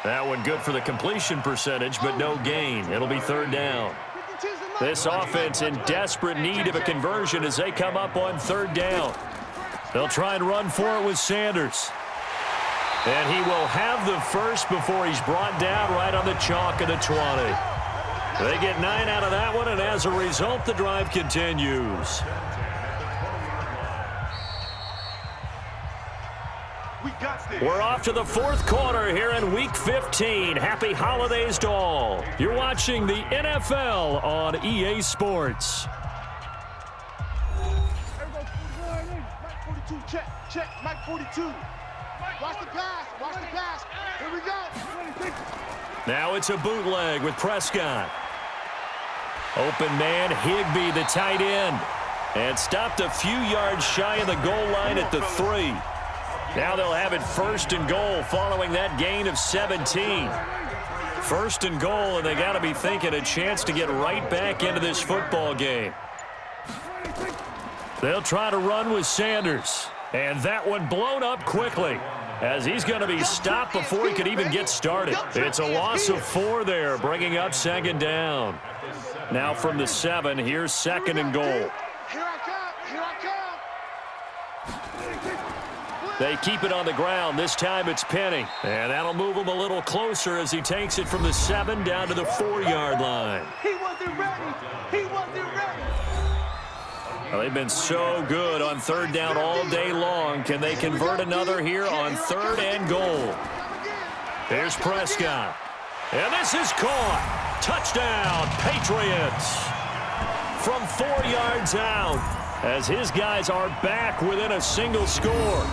That one good for the completion percentage, but no gain. It'll be 3rd down. This offense in desperate need of a conversion as they come up on 3rd down. They'll try and run for it with Sanders. And he will have the first before he's brought down right on the chalk of the 20. They get 9 out of that one, and as a result, the drive continues. We're off to the 4th quarter here in Week 15. Happy holidays to all. You're watching the NFL on EA Sports. Mike 42, check, Mike 42. Watch the pass, Here we go. Now it's a bootleg with Prescott. Open man, Higbee, the tight end. And stopped a few yards shy of the goal line at the 3. Now they'll have it 1st and goal following that gain of 17. 1st and goal, and they got to be thinking a chance to get right back into this football game. They'll try to run with Sanders. And that one blown up quickly as he's going to be stopped before he could even get started. It's a loss of 4 there, bringing up 2nd down. Now from the 7, here's 2nd and goal. They keep it on the ground. This time it's Penny. And that'll move him a little closer as he takes it from the 7 down to the 4-yard line. He wasn't ready. He wasn't ready. Well, they've been so good on 3rd down all day long. Can they convert another here on 3rd and goal? Here's Prescott. And this is caught. Touchdown, Patriots. From 4 yards out as his guys are back within a single score.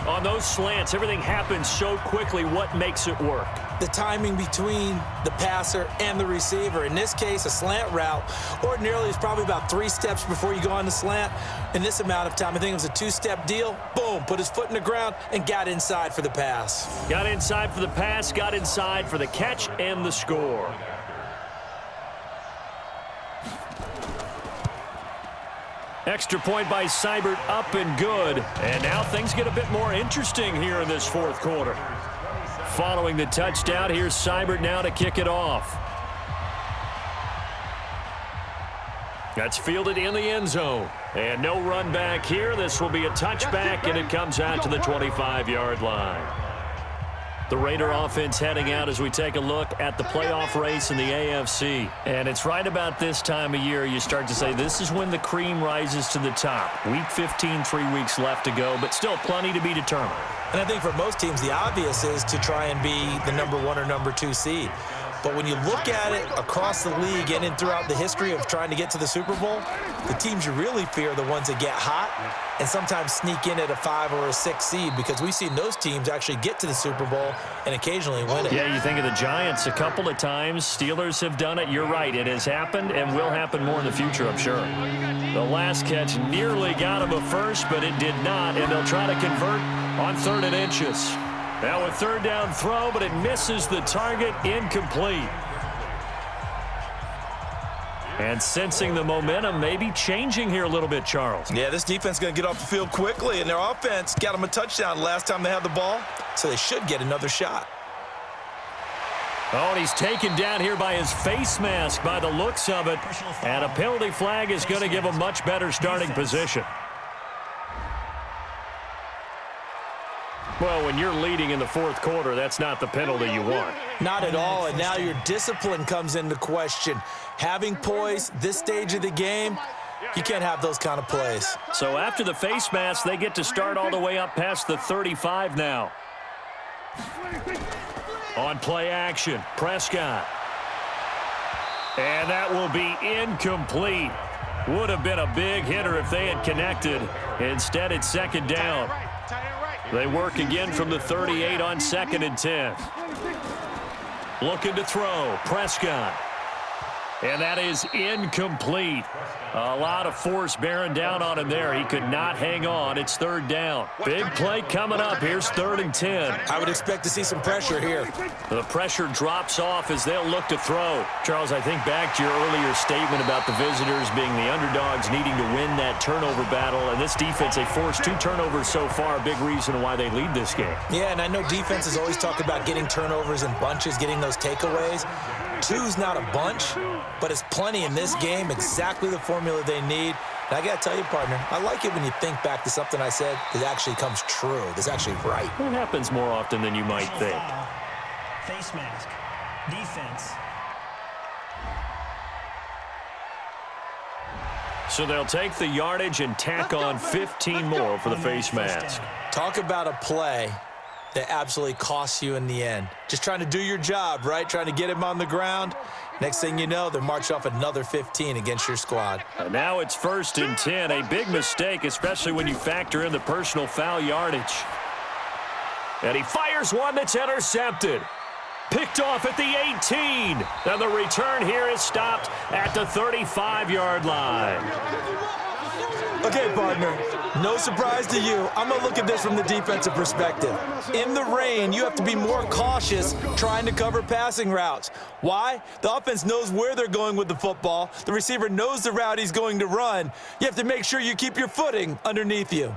On those slants, everything happens so quickly. What makes it work? The timing between the passer and the receiver. In this case, a slant route ordinarily is probably about 3 steps before you go on the slant. In this amount of time, I think it was a 2-step deal. Boom, put his foot in the ground and got inside for the pass. Got inside for the pass, got inside for the catch and the score. Extra point by Seibert, up and good. And now things get a bit more interesting here in this 4th quarter. Following the touchdown, here's Seibert now to kick it off. That's fielded in the end zone. And no run back here. This will be a touchback, and it comes out to the 25-yard line. The Raider offense heading out as we take a look at the playoff race in the AFC. And it's right about this time of year you start to say this is when the cream rises to the top. Week 15, 3 weeks left to go, but still plenty to be determined. And I think for most teams, the obvious is to try and be the number 1 or number 2 seed. But when you look at it across the league and throughout the history of trying to get to the Super Bowl, the teams you really fear are the ones that get hot and sometimes sneak in at a 5 or a 6 seed, because we've seen those teams actually get to the Super Bowl and occasionally win it. Yeah, you think of the Giants a couple of times. Steelers have done it. You're right. It has happened and will happen more in the future, I'm sure. The last catch nearly got him a first, but it did not, and they'll try to convert on 3rd and inches. Now a 3rd down throw, but it misses the target, incomplete. And sensing the momentum maybe changing here a little bit, Charles. Yeah, this defense is going to get off the field quickly, and their offense got them a touchdown last time they had the ball, so they should get another shot. Oh, and he's taken down here by his face mask by the looks of it, and a penalty flag is going to give a much better starting position. Well, when you're leading in the 4th quarter, that's not the penalty you want. Not at all, and now your discipline comes into question. Having poise this stage of the game, you can't have those kind of plays. So after the face mask, they get to start all the way up past the 35 now. On play action, Prescott. And that will be incomplete. Would have been a big hitter if they had connected. Instead, it's 2nd down. They work again from the 38 on 2nd and 10. Looking to throw, Prescott. And that is incomplete. A lot of force bearing down on him there. He could not hang on. It's 3rd down. Big play coming up. Here's 3rd and 10. I would expect to see some pressure here. The pressure drops off as they'll look to throw. Charles, I think back to your earlier statement about the visitors being the underdogs needing to win that turnover battle. And this defense, they forced 2 turnovers so far. A big reason why they lead this game. Yeah, and I know defenses always talk about getting turnovers in bunches, getting those takeaways. 2's not a bunch, but it's plenty in this game, exactly the formula they need. And I got to tell you, partner, I like it when you think back to something I said that actually comes true, that's actually right. It happens more often than you might think. Face mask. Defense. So they'll take the yardage and tack on 15 more for the face mask. Talk about a play that absolutely costs you in the end. Just trying to do your job, right? Trying to get him on the ground. Next thing you know, they're marching off another 15 against your squad. And now it's 1st and 10. A big mistake, especially when you factor in the personal foul yardage. And he fires one that's intercepted. Picked off at the 18. And the return here is stopped at the 35-yard line. Okay, partner, no surprise to you. I'm going to look at this from the defensive perspective. In the rain, you have to be more cautious trying to cover passing routes. Why? The offense knows where they're going with the football. The receiver knows the route he's going to run. You have to make sure you keep your footing underneath you.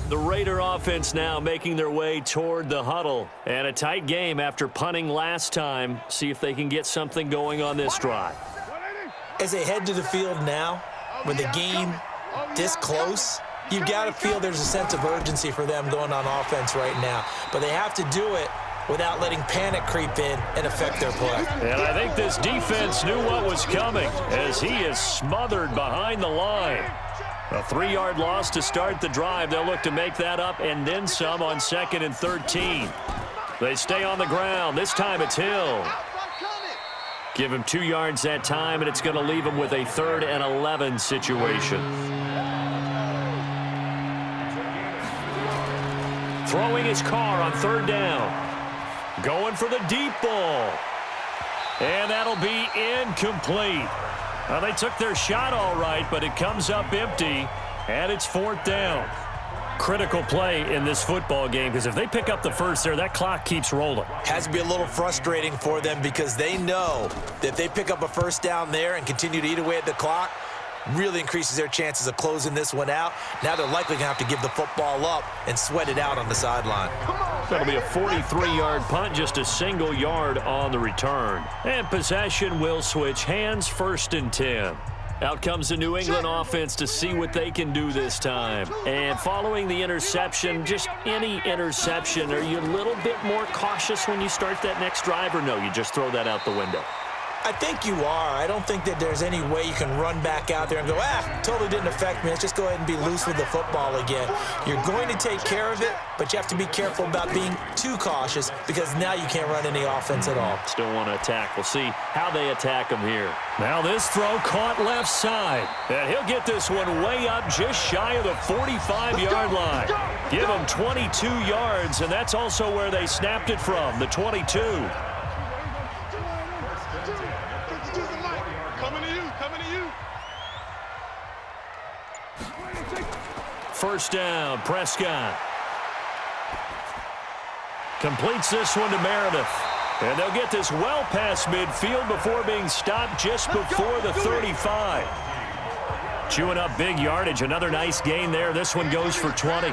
The Raider offense now making their way toward the huddle. And a tight game after punting last time. See if they can get something going on this drive. As they head to the field now, with the game this close, you've got to feel there's a sense of urgency for them going on offense right now. But they have to do it without letting panic creep in and affect their play. And I think this defense knew what was coming as he is smothered behind the line. A 3-yard loss to start the drive. They'll look to make that up and then some on 2nd and 13. They stay on the ground. This time it's Hill. Give him 2 yards that time, and it's going to leave him with a 3rd and 11 situation. Throwing his car on 3rd down. Going for the deep ball. And that'll be incomplete. Well, they took their shot all right, but it comes up empty, and it's 4th down. Critical play in this football game, because if they pick up the first there, that clock keeps rolling. Has to be a little frustrating for them because they know that if they pick up a first down there and continue to eat away at the clock, really increases their chances of closing this one out. Now they're likely going to have to give the football up and sweat it out on the sideline. That'll be a 43-yard punt, just a single yard on the return. And possession will switch hands, 1st and 10. Out comes the New England offense to see what they can do this time. And following the interception, just any interception, are you a little bit more cautious when you start that next drive, or no, you just throw that out the window? I think you are. I don't think that there's any way you can run back out there and go, totally didn't affect me. Let's just go ahead and be loose with the football again. You're going to take care of it, but you have to be careful about being too cautious because now you can't run any offense at all. Still want to attack. We'll see how they attack him here. Now this throw caught left side. And he'll get this one way up just shy of the 45-yard line. Give him 22 yards, and that's also where they snapped it from, the 22. First down, Prescott. Completes this one to Meredith. And they'll get this well past midfield before being stopped just before the 35. Chewing up big yardage. Another nice gain there. This one goes for 20.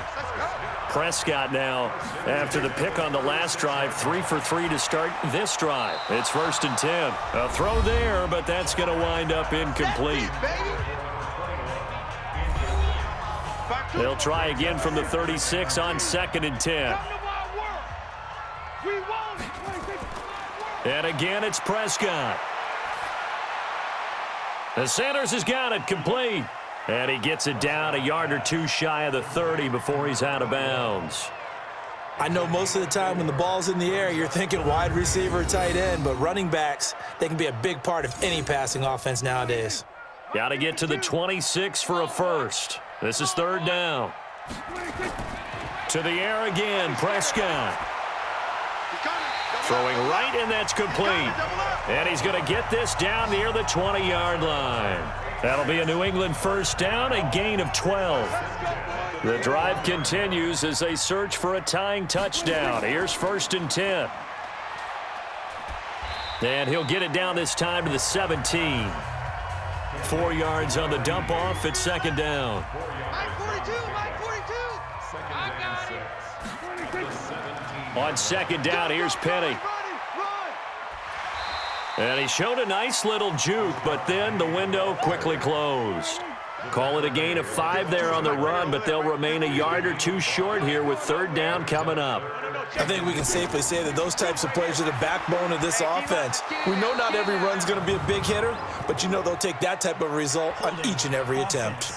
Prescott now, after the pick on the last drive, 3 for 3 to start this drive. It's 1st and 10. A throw there, but that's going to wind up incomplete. They'll try again from the 36 on 2nd and 10. And again, it's Prescott. The Sanders has got it complete. And he gets it down a yard or two shy of the 30 before he's out of bounds. I know most of the time when the ball's in the air, you're thinking wide receiver, tight end, but running backs, they can be a big part of any passing offense nowadays. Got to get to the 26 for a first. This is 3rd down. To the air again, Prescott. Throwing right, and that's complete. And he's going to get this down near the 20-yard line. That'll be a New England first down, a gain of 12. The drive continues as they search for a tying touchdown. Here's 1st and 10. And he'll get it down this time to the 17. 4 yards on the dump off at 2nd down. Mike 42, Mike 42. I got it. On 2nd down, here's Penny. And he showed a nice little juke, but then the window quickly closed. Call it a gain of 5 there on the run, but they'll remain a yard or two short here with 3rd down coming up. I think we can safely say that those types of plays are the backbone of this offense. We know not every run's going to be a big hitter, but you know they'll take that type of result on each and every attempt.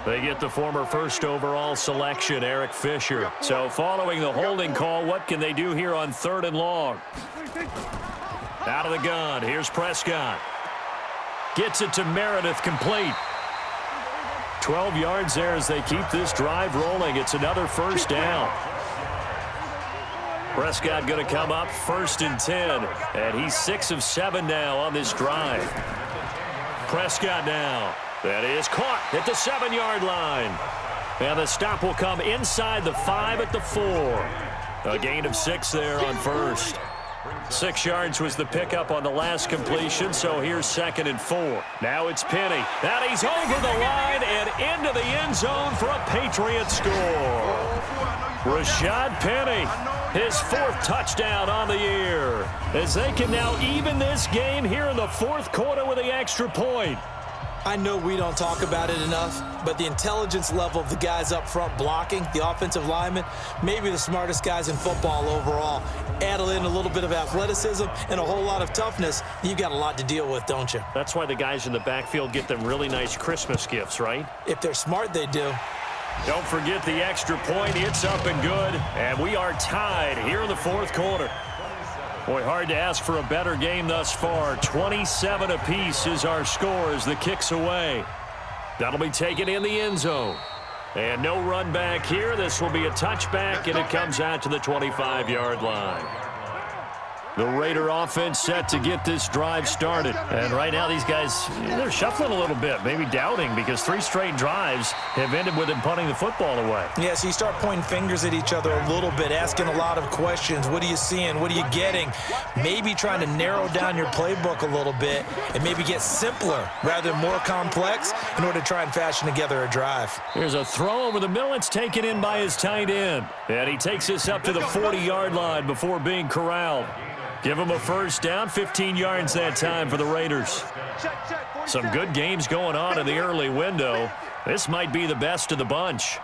They get the former first overall selection, Eric Fisher. So following the holding call, what can they do here on 3rd and long? Out of the gun, here's Prescott. Gets it to Meredith, complete. 12 yards there as they keep this drive rolling. It's another first down. Prescott going to come up 1st and 10. And he's 6 of 7 now on this drive. Prescott now. That is caught at the 7-yard line. And the stop will come inside the 5 at the 4. A gain of 6 there on first. 6 yards was the pickup on the last completion, so here's 2nd and 4. Now it's Penny. And he's over the line and into the end zone for a Patriots score. Rashad Penny, his 4th touchdown on the year, as they can now even this game here in the 4th quarter with the extra point. I know we don't talk about it enough, but the intelligence level of the guys up front blocking, the offensive linemen, maybe the smartest guys in football overall. Add in a little bit of athleticism and a whole lot of toughness, you've got a lot to deal with, don't you? That's why the guys in the backfield get them really nice Christmas gifts, right? If they're smart, they do. Don't forget the extra point. It's up and good, and we are tied here in the 4th quarter. Boy, hard to ask for a better game thus far. 27 apiece is our score as the kick's away. That'll be taken in the end zone. And no run back here. This will be a touchback, and it comes out to the 25-yard line. The Raider offense set to get this drive started. And right now these guys, they're shuffling a little bit, maybe doubting, because 3 straight drives have ended with them punting the football away. Yeah, so you start pointing fingers at each other a little bit, asking a lot of questions. What are you seeing? What are you getting? Maybe trying to narrow down your playbook a little bit and maybe get simpler rather than more complex in order to try and fashion together a drive. Here's a throw over the middle. It's taken in by his tight end. And he takes this up to the 40-yard line before being corralled. Give him a first down, 15 yards that time for the Raiders. Some good games going on in the early window. This might be the best of the bunch.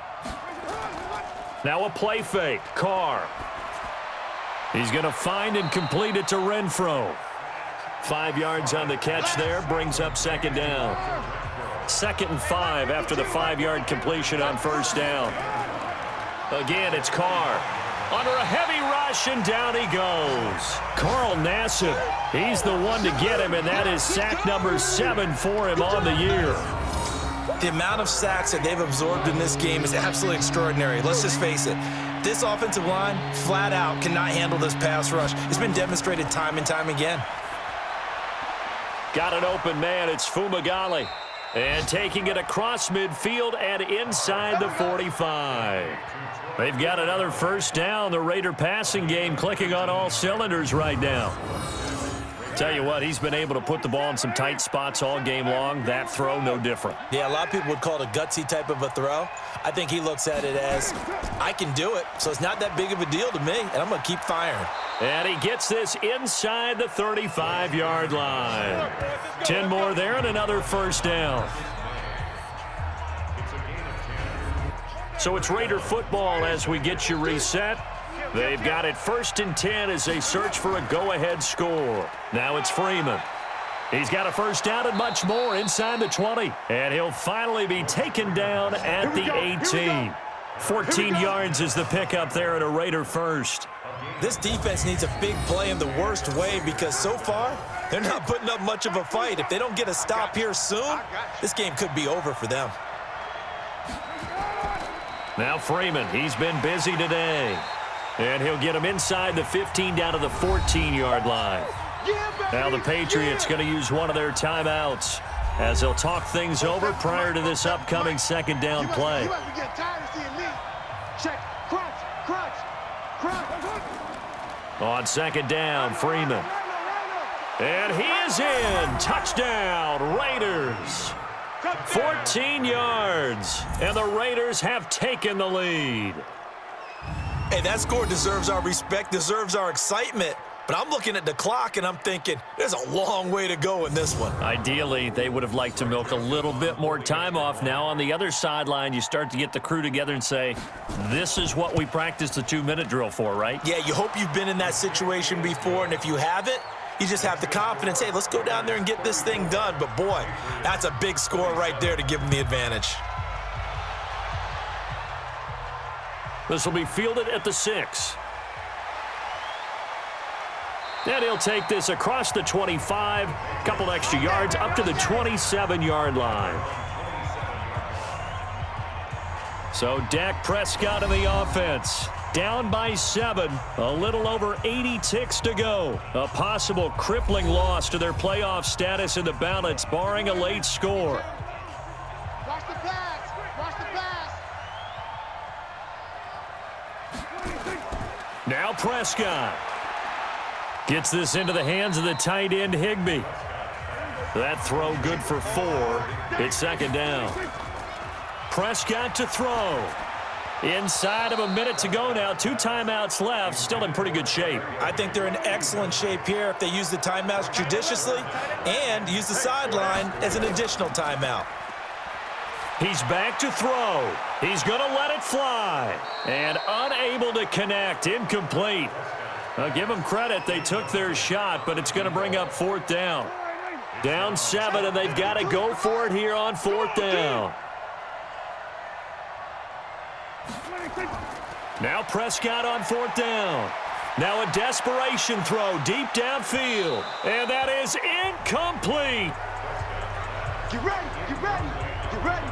Now a play fake. Carr. He's going to find and complete it to Renfro. 5 yards on the catch there, brings up 2nd down. 2nd and 5 after the 5-yard completion on first down. Again, it's Carr. Under a heavy rush, and down he goes. Carl Nassib, he's the one to get him, and that is sack number 7 for him on the year. The amount of sacks that they've absorbed in this game is absolutely extraordinary. Let's just face it. This offensive line, flat out, cannot handle this pass rush. It's been demonstrated time and time again. Got an open man. It's Fumagalli. And taking it across midfield and inside the 45. They've got another first down. The Raider passing game clicking on all cylinders right now. Tell you what, he's been able to put the ball in some tight spots all game long. That throw, no different. Yeah, a lot of people would call it a gutsy type of a throw. I think he looks at it as, I can do it, so it's not that big of a deal to me, and I'm going to keep firing. And he gets this inside the 35-yard line. 10 more there and another first down. So it's Raider football as we get you reset. They've got it 1st and 10 as they search for a go-ahead score. Now it's Freeman. He's got a first down and much more inside the 20. And he'll finally be taken down at the 18. 14 yards is the pickup there at a Raider first. This defense needs a big play in the worst way because so far, they're not putting up much of a fight. If they don't get a stop here soon, this game could be over for them. Now Freeman, he's been busy today. And he'll get him inside the 15 down to the 14-yard line. Now the Patriots going to use one of their timeouts as they'll talk things over prior to this upcoming 2nd down play. On 2nd down, Freeman. And he is in. Touchdown, Raiders. 14 yards, and the Raiders have taken the lead. Hey, that score deserves our respect, deserves our excitement. But I'm looking at the clock, and I'm thinking, there's a long way to go in this one. Ideally, they would have liked to milk a little bit more time off. Now, on the other sideline, you start to get the crew together and say, this is what we practiced the 2-minute drill for, right? Yeah, you hope you've been in that situation before, and if you haven't, you just have the confidence, hey, let's go down there and get this thing done. But, boy, that's a big score right there to give them the advantage. This will be fielded at the 6. And he'll take this across the 25, a couple extra yards up to the 27-yard line. So Dak Prescott in the offense. Down by 7, a little over 80 ticks to go. A possible crippling loss to their playoff status in the balance, barring a late score. Watch the pass. Watch the pass. Now Prescott gets this into the hands of the tight end Higbee. That throw good for 4. It's second down. Prescott to throw. Inside of a minute to go now. 2 timeouts left. Still in pretty good shape. I think they're in excellent shape here if they use the timeouts judiciously and use the sideline as an additional timeout. He's back to throw. He's going to let it fly. And unable to connect. Incomplete. Give them credit. They took their shot, but it's going to bring up 4th down. Down 7, and they've got to go for it here on 4th down. Now Prescott on 4th down. Now a desperation throw deep downfield. And that is incomplete. Get ready. Get ready. Get ready.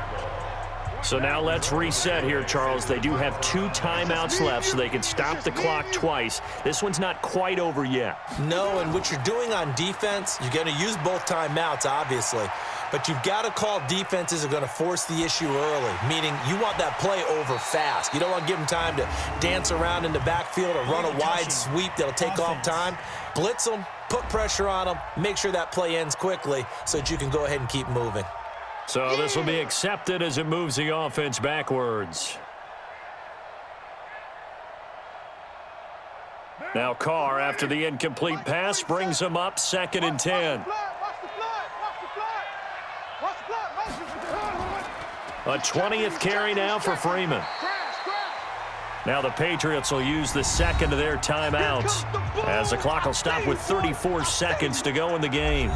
So now let's reset here, Charles. They do have 2 timeouts left, so they can stop the clock twice. This one's not quite over yet. No, and what you're doing on defense, you're going to use both timeouts, obviously. But you've got to call defenses are going to force the issue early, meaning you want that play over fast. You don't want to give them time to dance around in the backfield or run a wide sweep that'll take off time. Blitz them, put pressure on them, make sure that play ends quickly so that you can go ahead and keep moving. So this will be accepted as it moves the offense backwards. Now Carr, after the incomplete pass, brings him up 2nd and 10. A 20th carry now for Freeman. Now the Patriots will use the second of their timeouts as the clock will stop with 34 seconds to go in the game.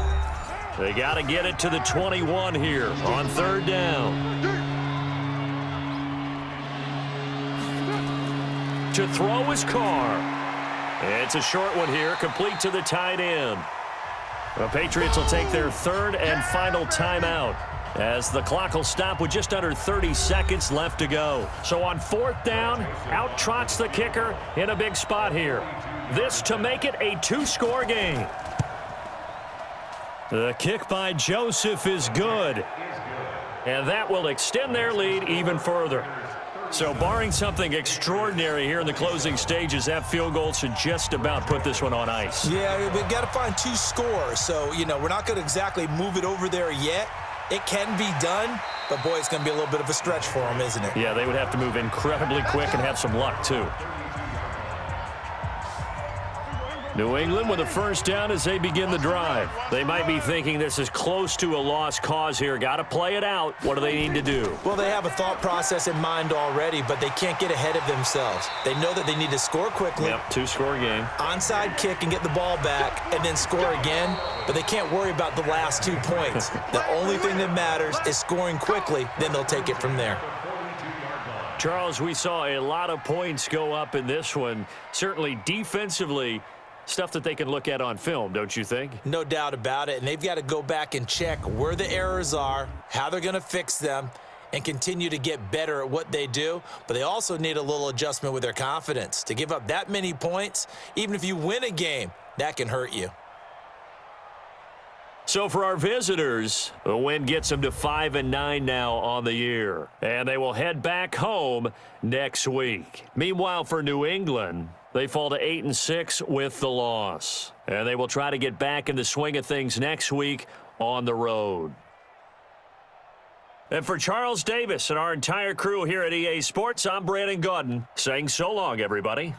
They got to get it to the 21 here on 3rd down. To throw is Carr. It's a short one here, complete to the tight end. The Patriots will take their 3rd and final timeout as the clock will stop with just under 30 seconds left to go. So on 4th down, out trots the kicker in a big spot here. This to make it a 2-score game. The kick by Joseph is good. And that will extend their lead even further. So barring something extraordinary here in the closing stages, that field goal should just about put this one on ice. Yeah, we've got to find 2 scores. So, we're not going to exactly move it over there yet. It can be done, but, boy, it's going to be a little bit of a stretch for them, isn't it? Yeah, they would have to move incredibly quick and have some luck, too. New England with a 1st down as they begin the drive. They might be thinking this is close to a lost cause here. Got to play it out. What do they need to do? Well, they have a thought process in mind already, but they can't get ahead of themselves. They know that they need to score quickly. Yep, 2-score game. Onside kick and get the ball back and then score again, but they can't worry about the last 2 points. The only thing that matters is scoring quickly, then they'll take it from there. Charles, we saw a lot of points go up in this one. Certainly defensively, stuff that they can look at on film, don't you think? No doubt about it, and they've got to go back and check where the errors are, how they're going to fix them, and continue to get better at what they do. But they also need a little adjustment with their confidence. To give up that many points, even if you win a game, that can hurt you. So for our visitors, the win gets them to 5-9 now on the year. And they will head back home next week. Meanwhile, for New England, they fall to 8-6 with the loss. And they will try to get back in the swing of things next week on the road. And for Charles Davis and our entire crew here at EA Sports, I'm Brandon Gaudin saying so long, everybody.